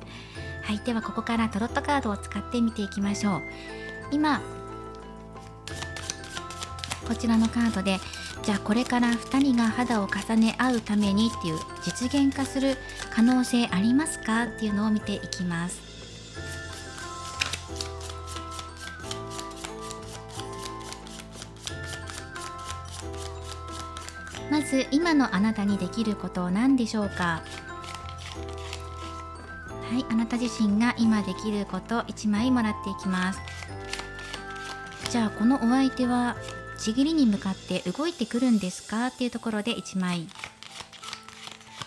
はい、ではここからタロットカードを使って見ていきましょう。今こちらのカードで、じゃあこれから2人が肌を重ね合うためにっていう、実現化する可能性ありますかっていうのを見ていきます。まず今のあなたにできることは何でしょうか。はい、あなた自身が今できること1枚もらっていきます。じゃあこのお相手はちぎりに向かって動いてくるんですかっていうところで1枚。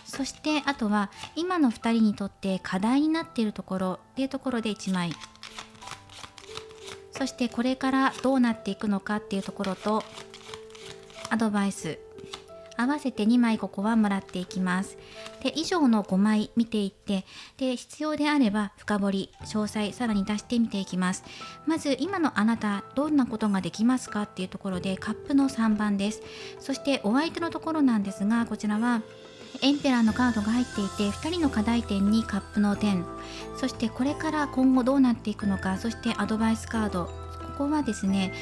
そしてあとは今の2人にとって課題になっているところっていうところで1枚。そしてこれからどうなっていくのかっていうところとアドバイス、合わせて2枚ここはもらっていきます。で、以上の5枚見ていって、で、必要であれば深掘り、詳細さらに出してみていきます。まず今のあなた、どんなことができますかっていうところでカップの3番です。そしてお相手のところなんですが、こちらはエンペラーのカードが入っていて、2人の課題点にカップの10、そしてこれから今後どうなっていくのか、そしてアドバイスカード、ここはですね、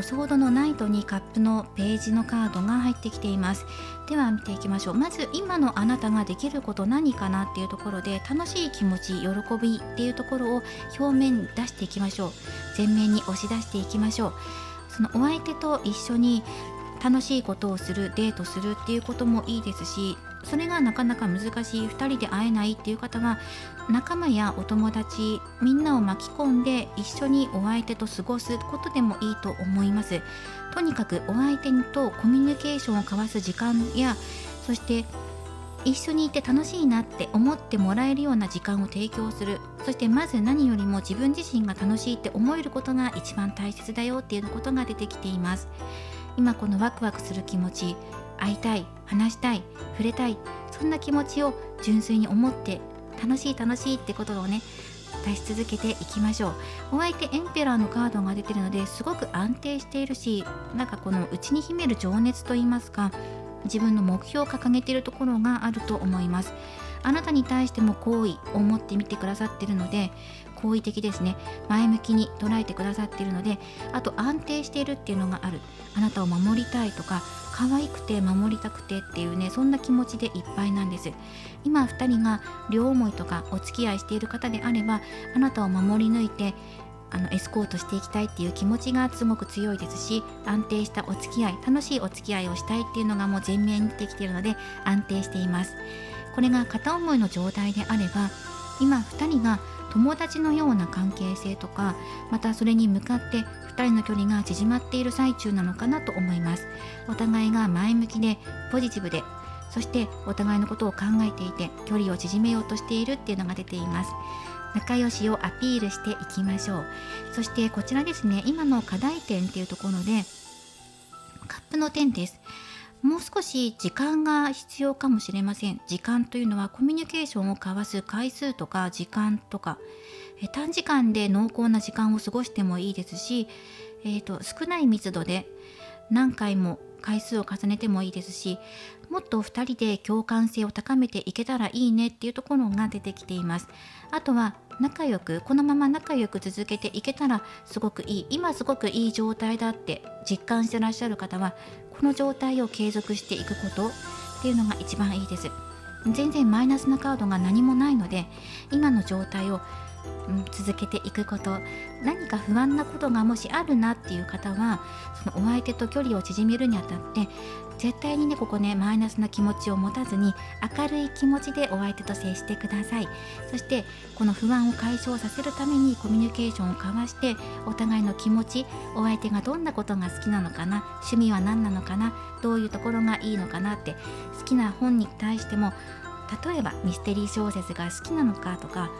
ソードのナイトにカップのページのカードが入ってきています。では見ていきましょう。まず今のあなたができること何かなっていうところで、楽しい気持ち、喜びっていうところを表面に出していきましょう。前面に押し出していきましょう。そのお相手と一緒に楽しいことをする、デートするっていうこともいいですし、それがなかなか難しい、2人で会えないっていう方は、仲間やお友達みんなを巻き込んで一緒にお相手と過ごすことでもいいと思います。とにかくお相手とコミュニケーションを交わす時間や、そして一緒にいて楽しいなって思ってもらえるような時間を提供する。そしてまず何よりも自分自身が楽しいって思えることが一番大切だよっていうことが出てきています。今このワクワクする気持ち、会いたい、話したい、触れたい、そんな気持ちを純粋に思って、楽しい楽しいってことをね、出し続けていきましょう。お相手エンペラーのカードが出てるので、すごく安定しているし、なんかこの内に秘める情熱といいますか、自分の目標を掲げているところがあると思います。あなたに対しても好意を持ってみてくださっているので、好意的ですね、前向きに捉えてくださっているので、あと安定しているっていうのがある。あなたを守りたいとか、可愛くて守りたくてっていうね、そんな気持ちでいっぱいなんです。今2人が両思いとかお付き合いしている方であれば、あなたを守り抜いてエスコートしていきたいっていう気持ちがすごく強いですし、安定したお付き合い、楽しいお付き合いをしたいっていうのがもう前面に出てきているので、安定しています。これが片思いの状態であれば、今2人が友達のような関係性とか、またそれに向かって2人の距離が縮まっている最中なのかなと思います。お互いが前向きでポジティブで、そしてお互いのことを考えていて距離を縮めようとしているっていうのが出ています。仲良しをアピールしていきましょう。そしてこちらですね、今の課題点っていうところでカップの点です。もう少し時間が必要かもしれません。時間というのはコミュニケーションを交わす回数とか時間とか、短時間で濃厚な時間を過ごしてもいいですし、少ない密度で何回も回数を重ねてもいいですし、もっと2人で共感性を高めていけたらいいねっていうところが出てきています。あとは仲良く、このまま仲良く続けていけたらすごくいい、今すごくいい状態だって実感してらっしゃる方は、この状態を継続していくことっていうのが一番いいです。全然マイナスなカードが何もないので、今の状態を続けていくこと。何か不安なことがもしあるなっていう方は、そのお相手と距離を縮めるにあたって絶対にね、ここね、マイナスな気持ちを持たずに明るい気持ちでお相手と接してください。そしてこの不安を解消させるためにコミュニケーションを交わして、お互いの気持ち、お相手がどんなことが好きなのかな、趣味は何なのかな、どういうところがいいのかなって、好きな本に対しても、例えばミステリー小説が好きなのかとか、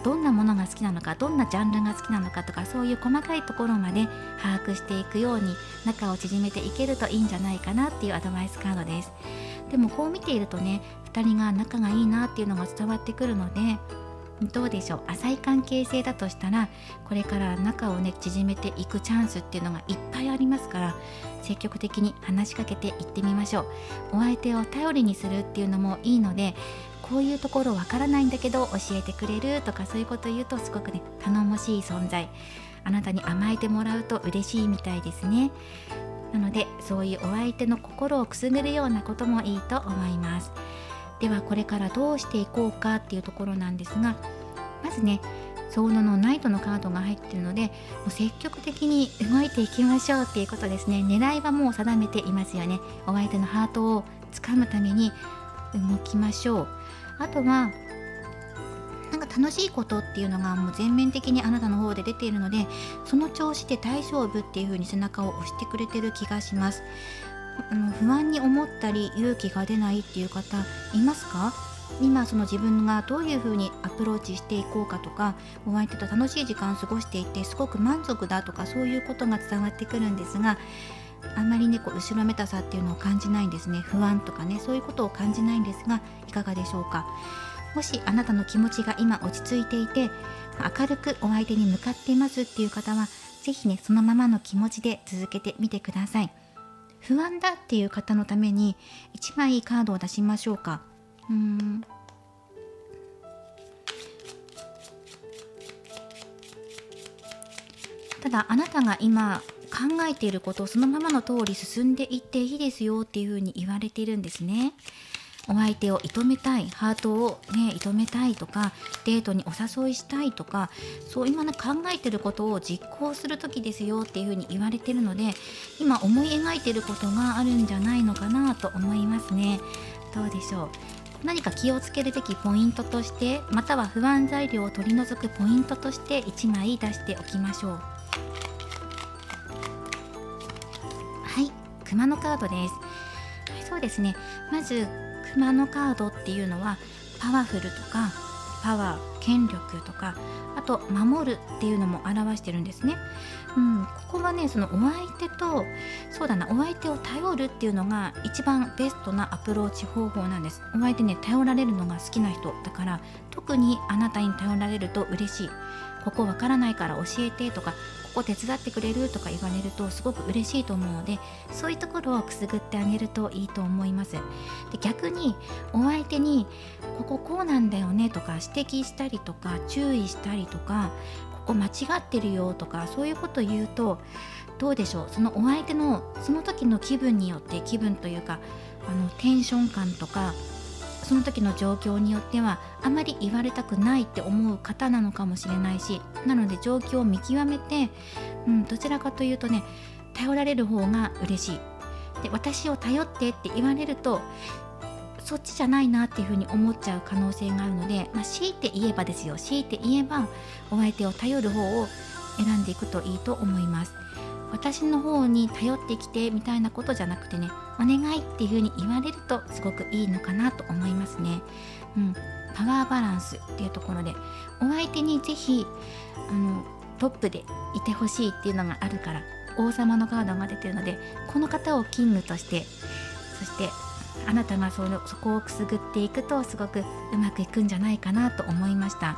どんなものが好きなのか、どんなジャンルが好きなのかとか、そういう細かいところまで把握していくように仲を縮めていけるといいんじゃないかなっていうアドバイスカードです。でもこう見ているとね、2人が仲がいいなっていうのが伝わってくるので、どうでしょう、浅い関係性だとしたら、これから仲をね縮めていくチャンスっていうのがいっぱいありますから、積極的に話しかけていってみましょう。お相手を頼りにするっていうのもいいので、こういうところわからないんだけど教えてくれるとか、そういうこと言うとすごくね、頼もしい存在、あなたに甘えてもらうと嬉しいみたいですね。なのでそういうお相手の心をくすぐるようなこともいいと思います。ではこれからどうしていこうかっていうところなんですが、まずね、ソードのナイトのカードが入っているので、もう積極的に動いていきましょうっていうことですね。狙いはもう定めていますよね。お相手のハートをつかむために動きましょう。あとはなんか楽しいことっていうのがもう全面的にあなたの方で出ているので、その調子で大丈夫っていう風に背中を押してくれてる気がします。不安に思ったり勇気が出ないっていう方いますか？今その自分がどういう風にアプローチしていこうかとか、お相手と楽しい時間を過ごしていてすごく満足だとか、そういうことが伝わってくるんですが、あんまりねこう後ろめたさっていうのを感じないんですね。不安とかね、そういうことを感じないんですが、いかがでしょうか。もしあなたの気持ちが今落ち着いていて、明るくお相手に向かっていますっていう方は、ぜひねそのままの気持ちで続けてみてください。不安だっていう方のために1枚カードを出しましょうか。ただあなたが今考えていることをそのままの通り進んでいっていいですよっていうふうに言われているんですね。お相手を射止めたい、ハートをね射止めたいとか、デートにお誘いしたいとか、そう今考えていることを実行する時ですよっていうふうに言われているので、今思い描いていることがあるんじゃないのかなと思いますね。どうでしょう。何か気をつけるべきポイントとして、または不安材料を取り除くポイントとして1枚出しておきましょう。はい、熊のカードです。そうですね、まず熊のカードっていうのはパワフルとかパワー、権力とか、あと守るっていうのも表してるんですね。ここはね、そのお相手と、そうだな、お相手を頼るっていうのが一番ベストなアプローチ方法なんです。お相手ね、頼られるのが好きな人だから、特にあなたに頼られると嬉しい。ここわからないから教えてとか、ここ手伝ってくれるとか言われるとすごく嬉しいと思うので、そういうところをくすぐってあげるといいと思います。で、逆にお相手にこここうなんだよねとか指摘したりとか注意したりとか、ここ間違ってるよとか、そういうこと言うとどうでしょう。そのお相手のその時の気分によって、気分というかテンション感とか、その時の状況によってはあまり言われたくないって思う方なのかもしれないし、なので状況を見極めて、どちらかというとね、頼られる方が嬉しい。で、私を頼ってって言われるとそっちじゃないなっていうふうに思っちゃう可能性があるので、強いて言えばですよ、強いて言えばお相手を頼る方を選んでいくといいと思います。私の方に頼ってきてみたいなことじゃなくてね、お願いっていう風に言われるとすごくいいのかなと思いますね。パワーバランスっていうところで、お相手にぜひトップでいてほしいっていうのがあるから、王様のカードが出てるので、この方をキングとして、そしてあなたがそこをくすぐっていくとすごくうまくいくんじゃないかなと思いました。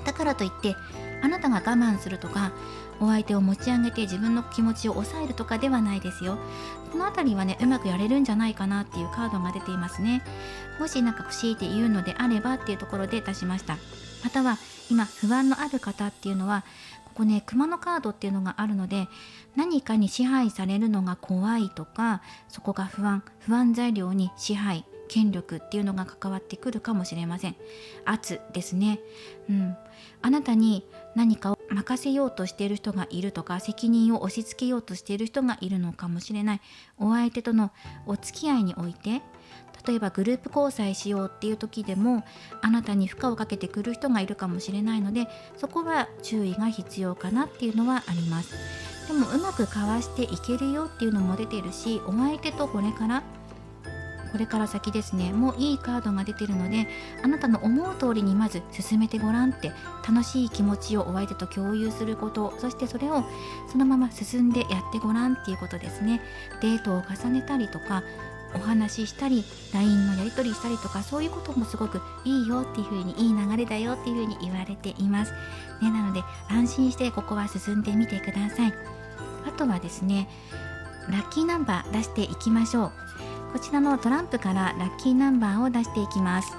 だからといってあなたが我慢するとか、お相手を持ち上げて自分の気持ちを抑えるとかではないですよ。このあたりはね、うまくやれるんじゃないかなっていうカードが出ていますね。もし欲しいって言うのであればっていうところで出しました。または今不安のある方っていうのは、ここね、熊のカードっていうのがあるので、何かに支配されるのが怖いとか、そこが不安材料に支配、権力っていうのが関わってくるかもしれません。圧ですね。あなたに何かを任せようとしている人がいるとか、責任を押し付けようとしている人がいるのかもしれない。お相手とのお付き合いにおいて、例えばグループ交際しようっていう時でも、あなたに負荷をかけてくる人がいるかもしれないので、そこは注意が必要かなっていうのはあります。でもうまくかわしていけるよっていうのも出ているし、お相手とこれから先ですね、もういいカードが出てるので、あなたの思う通りにまず進めてごらんって、楽しい気持ちをお相手と共有すること、そしてそれをそのまま進んでやってごらんっていうことですね。デートを重ねたりとか、お話ししたり LINE のやり取りしたりとか、そういうこともすごくいいよっていう風に、いい流れだよっていう風に言われています、ね。なので安心してここは進んでみてください。あとはですね、ラッキーナンバー出していきましょう。こちらのトランプからラッキーナンバーを出していきます。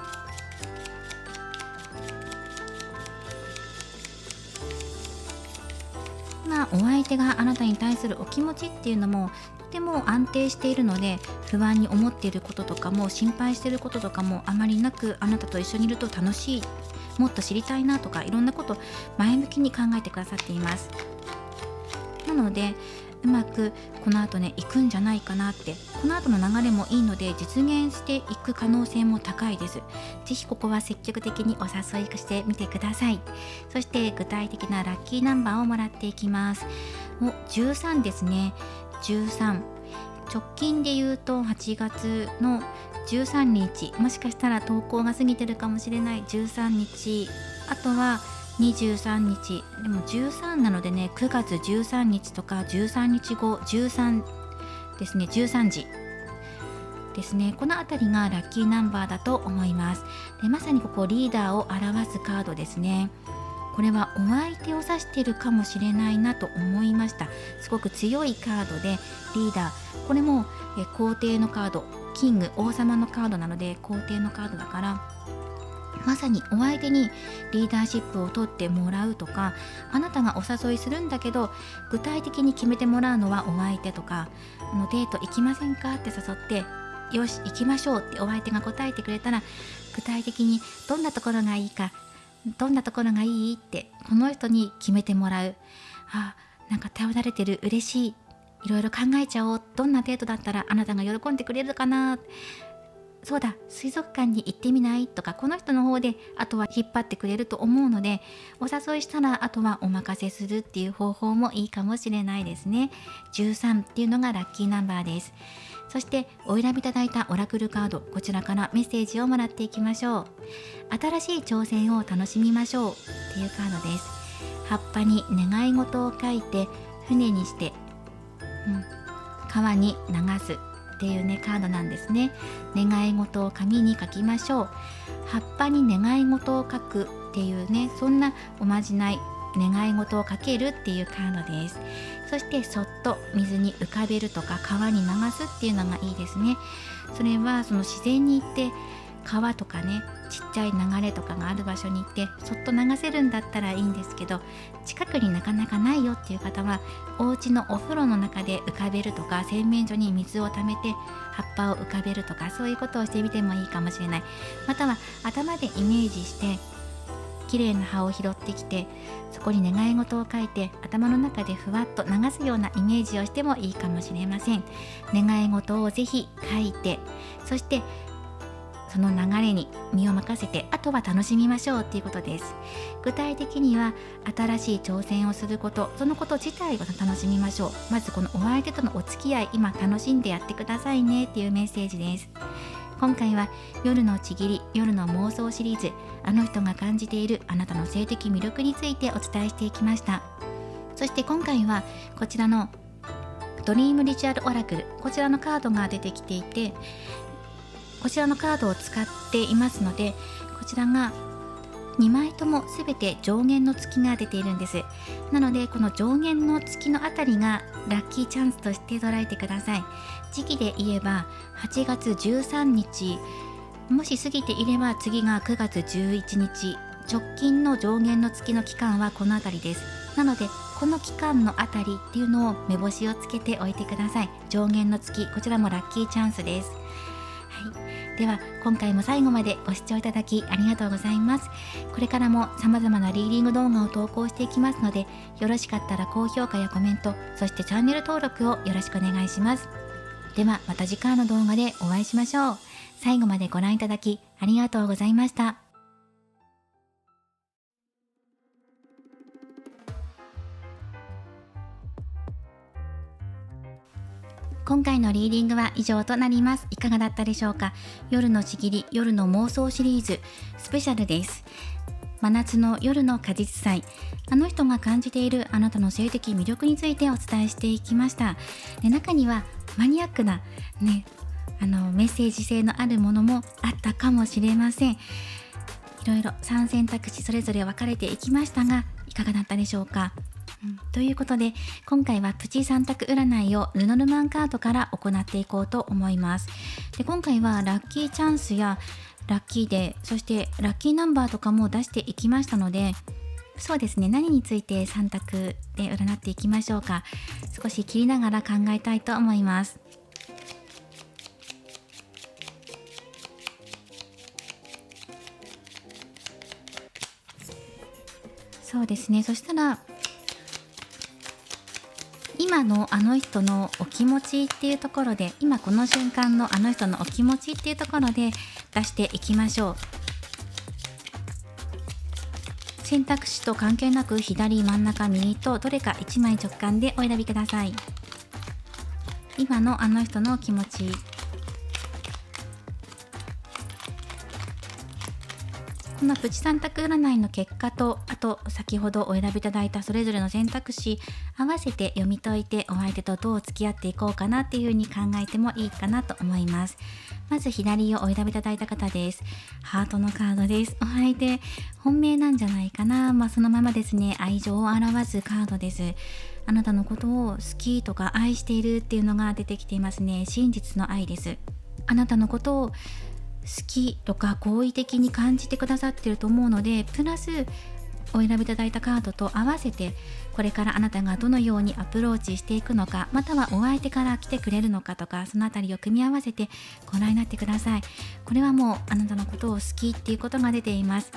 お相手があなたに対するお気持ちっていうのもとても安定しているので、不安に思っていることとかも心配していることとかもあまりなく、あなたと一緒にいると楽しい、もっと知りたいなとか、いろんなこと前向きに考えてくださっています。なのでうまくこの後ね、行くんじゃないかなって、この後の流れもいいので実現していく可能性も高いです。ぜひここは積極的にお誘いしてみてください。そして具体的なラッキーナンバーをもらっていきます。13ですね。13、直近で言うと8月の13日、もしかしたら投稿が過ぎてるかもしれない13日、あとは23日、でも13なのでね、9月13日とか13日後、13ですね、13時ですね。このあたりがラッキーナンバーだと思います。で、まさにここリーダーを表すカードですね。これはお相手を指しているかもしれないなと思いました。すごく強いカードでリーダー、これも皇帝のカード、キング、王様のカードなので皇帝のカードだから、まさにお相手にリーダーシップを取ってもらうとか、あなたがお誘いするんだけど具体的に決めてもらうのはお相手とか、デート行きませんかって誘って、よし行きましょうってお相手が答えてくれたら、具体的にどんなところがいいか、どんなところがいいってこの人に決めてもらう。なんか頼られてる、嬉しい、いろいろ考えちゃおう、どんなデートだったらあなたが喜んでくれるかな、そうだ水族館に行ってみないとか、この人の方であとは引っ張ってくれると思うので、お誘いしたらあとはお任せするっていう方法もいいかもしれないですね。13っていうのがラッキーナンバーです。そしてお選びいただいたオラクルカード、こちらからメッセージをもらっていきましょう。新しい挑戦を楽しみましょうっていうカードです。葉っぱに願い事を書いて船にして、川に流すっていうねカードなんですね。願い事を紙に書きましょう。葉っぱに願い事を書くっていうね、そんなおまじない願い事をかけるっていうカードです。そしてそっと水に浮かべるとか川に流すっていうのがいいですね。それはその自然に行って川とかね、ちっちゃい流れとかがある場所に行ってそっと流せるんだったらいいんですけど、近くになかなかないよっていう方は、お家のお風呂の中で浮かべるとか、洗面所に水をためて葉っぱを浮かべるとか、そういうことをしてみてもいいかもしれない。または頭でイメージして綺麗な葉を拾ってきて、そこに願い事を書いて頭の中でふわっと流すようなイメージをしてもいいかもしれません。願い事をぜひ書いて、そしてその流れに身を任せて、あとは楽しみましょうっていうことです。具体的には新しい挑戦をすること、そのこと自体を楽しみましょう。まずこのお相手とのお付き合い、今楽しんでやってくださいねっていうメッセージです。今回は夜のちぎり、夜の妄想シリーズ、あの人が感じているあなたの性的魅力についてお伝えしていきました。そして今回はこちらのドリームリチュアルオラクル、こちらのカードが出てきていて、こちらのカードを使っていますので、こちらが2枚とも全て上限の月が出ているんです。なのでこの上限の月のあたりがラッキーチャンスとして捉えてください。時期で言えば8月13日、もし過ぎていれば次が9月11日、直近の上限の月の期間はこのあたりです。なのでこの期間のあたりっていうのを目星をつけておいてください。上限の月、こちらもラッキーチャンスです。では今回も最後までご視聴いただきありがとうございます。これからも様々なリーディング動画を投稿していきますので、よろしかったら高評価やコメント、そしてチャンネル登録をよろしくお願いします。ではまた次回の動画でお会いしましょう。最後までご覧いただきありがとうございました。今回のリーディングは以上となります。いかがだったでしょうか。夜のちぎり、夜の妄想シリーズスペシャルです。真夏の夜の果実祭、あの人が感じているあなたの性的魅力についてお伝えしていきました。中にはマニアックなメッセージ性のあるものもあったかもしれません。いろいろ3選択肢それぞれ分かれていきましたが、いかがだったでしょうか。ということで今回はプチ3択占いをルノルマンカードから行っていこうと思います。で今回はラッキーチャンスやラッキーデー、そしてラッキーナンバーとかも出していきましたので、そうですね、何について3択で占っていきましょうか。少し切りながら考えたいと思います。そうですね、そしたら今のあの人のお気持ちっていうところで、今この瞬間のあの人のお気持ちっていうところで出していきましょう。選択肢と関係なく左、真ん中、右とどれか1枚直感でお選びください。今のあの人のお気持ち、このプチ3択占いの結果と、あと先ほどお選びいただいたそれぞれの選択肢合わせて読み解いて、お相手とどう付き合っていこうかなっていう風に考えてもいいかなと思います。まず左をお選びいただいた方です。ハートのカードです。お相手本命なんじゃないかな。そのままですね、愛情を表すカードです。あなたのことを好きとか愛しているっていうのが出てきていますね。真実の愛です。あなたのことを好きとか好意的に感じてくださってると思うので、プラスお選びいただいたカードと合わせて、これからあなたがどのようにアプローチしていくのか、またはお相手から来てくれるのかとか、そのあたりを組み合わせてご覧になってください。これはもうあなたのことを好きっていうことが出ています。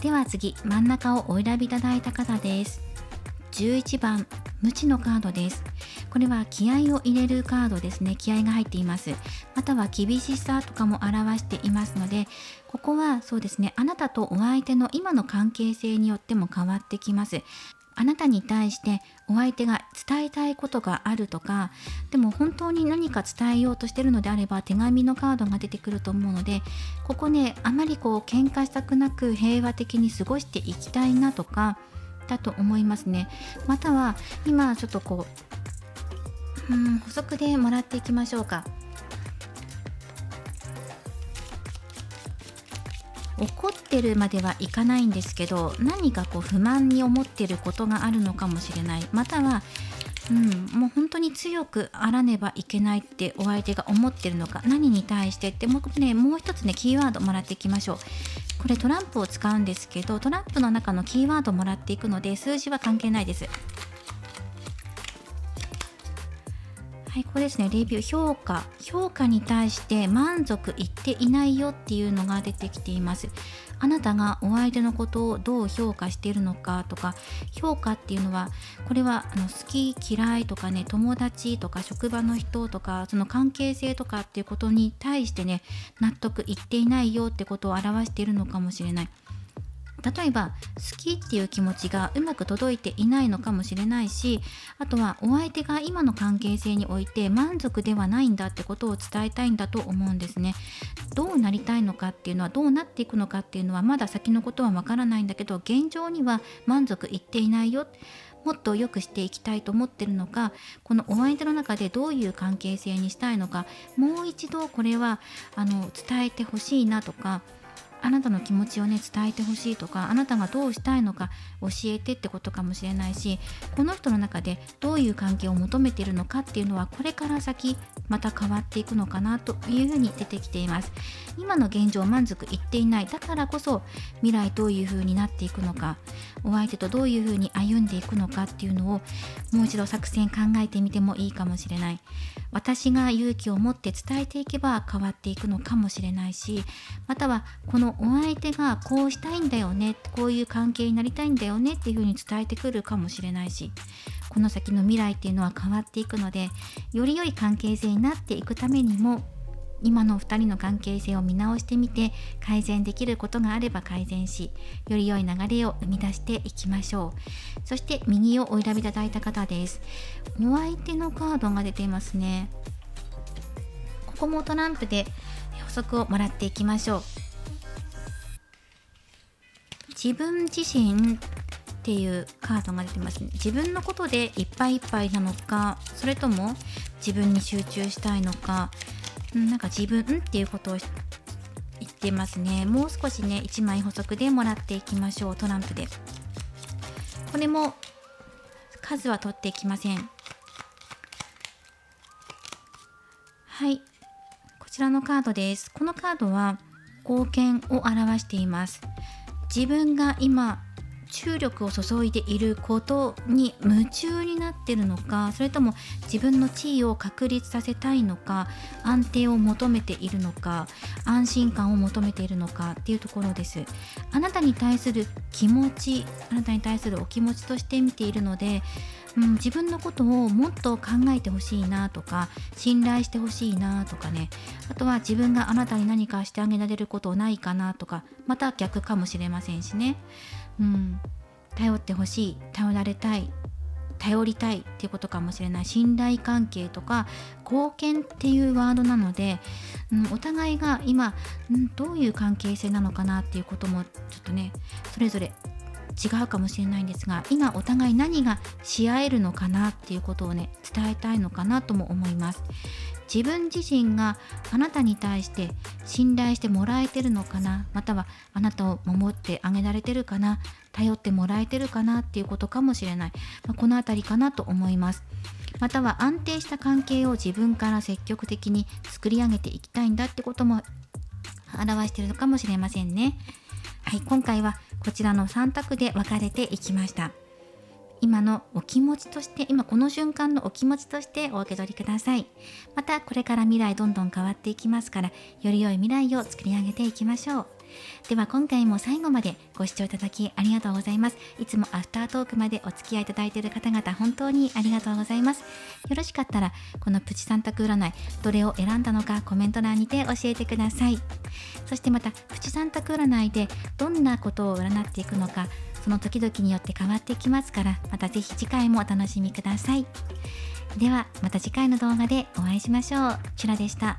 では次、真ん中をお選びいただいた方です。11番、無知のカードです。これは気合を入れるカードですね。気合が入っています。または厳しさとかも表していますので、ここはそうですね、あなたとお相手の今の関係性によっても変わってきます。あなたに対してお相手が伝えたいことがあるとか、でも本当に何か伝えようとしているのであれば手紙のカードが出てくると思うので、ここね、あまり喧嘩したくなく平和的に過ごしていきたいなとかだと思いますね。または今ちょっと補足でもらっていきましょうか。怒ってるまではいかないんですけど、何か不満に思ってることがあるのかもしれない。またはもう本当に強くあらねばいけないってお相手が思ってるのか、何に対してって、もう一つね、キーワードもらっていきましょう。これトランプを使うんですけど、トランプの中のキーワードもらっていくので、数字は関係ないです。はい、これですね、レビュー、評価に対して満足いっていないよっていうのが出てきています。あなたがお相手のことをどう評価しているのかとか、評価っていうのは、これは好き嫌いとかね、友達とか職場の人とか、その関係性とかっていうことに対してね、納得いっていないよってことを表しているのかもしれない。例えば好きっていう気持ちがうまく届いていないのかもしれないし、あとはお相手が今の関係性において満足ではないんだってことを伝えたいんだと思うんですね。どうなりたいのかっていうのは、どうなっていくのかっていうのはまだ先のことはわからないんだけど、現状には満足いっていないよ、もっと良くしていきたいと思ってるのか、このお相手の中でどういう関係性にしたいのか、もう一度これは伝えてほしいなとか、あなたの気持ちをね伝えてほしいとか、あなたがどうしたいのか教えてってことかもしれないし、この人の中でどういう関係を求めているのかっていうのは、これから先また変わっていくのかなというふうに出てきています。今の現状満足いっていない、だからこそ未来どういうふうになっていくのか、お相手とどういうふうに歩んでいくのかっていうのをもう一度作戦考えてみてもいいかもしれない。私が勇気を持って伝えていけば変わっていくのかもしれないし、またはこのお相手がこうしたいんだよね、こういう関係になりたいんだよねっていう風に伝えてくるかもしれないし、この先の未来っていうのは変わっていくので、より良い関係性になっていくためにも、今の2人の関係性を見直してみて、改善できることがあれば改善し、より良い流れを生み出していきましょう。そして右をお選びいただいた方です。お相手のカードが出ていますね。ここもトランプで補足をもらっていきましょう。自分自身っていうカードが出てますね。自分のことでいっぱいいっぱいなのか、それとも自分に集中したいのか、なんか自分っていうことを言ってますね。もう少しね、1枚補足でもらっていきましょう。トランプで。これも数は取っていきません。はい、こちらのカードです。このカードは貢献を表しています。自分が今注力を注いでいることに夢中になっているのか、それとも自分の地位を確立させたいのか、安定を求めているのか、安心感を求めているのかっていうところです。あなたに対する気持ち、あなたに対するお気持ちとして見ているので、自分のことをもっと考えてほしいなとか、信頼してほしいなとかね、あとは自分があなたに何かしてあげられることないかなとか、また逆かもしれませんしね。頼ってほしい、頼られたい、頼りたいっていうことかもしれない。信頼関係とか貢献っていうワードなので、お互いが今、どういう関係性なのかなっていうこともちょっとね、それぞれ違うかもしれないんですが、今お互い何がし合えるのかなっていうことをね、伝えたいのかなとも思います。自分自身があなたに対して信頼してもらえてるのかな、またはあなたを守ってあげられてるかな、頼ってもらえてるかなっていうことかもしれない、このあたりかなと思います。または安定した関係を自分から積極的に作り上げていきたいんだってことも表しているのかもしれませんね。はい、今回はこちらの3択で分かれていきました。今のお気持ちとして、今この瞬間のお気持ちとしてお受け取りください。またこれから未来どんどん変わっていきますから、より良い未来を作り上げていきましょう。では今回も最後までご視聴いただきありがとうございます。いつもアフタートークまでお付き合いいただいている方々、本当にありがとうございます。よろしかったらこのプチ3択占い、どれを選んだのかコメント欄にて教えてください。そしてまたプチ3択占いでどんなことを占っていくのか、その時々によって変わってきますから、またぜひ次回もお楽しみください。ではまた次回の動画でお会いしましょう。チュラでした。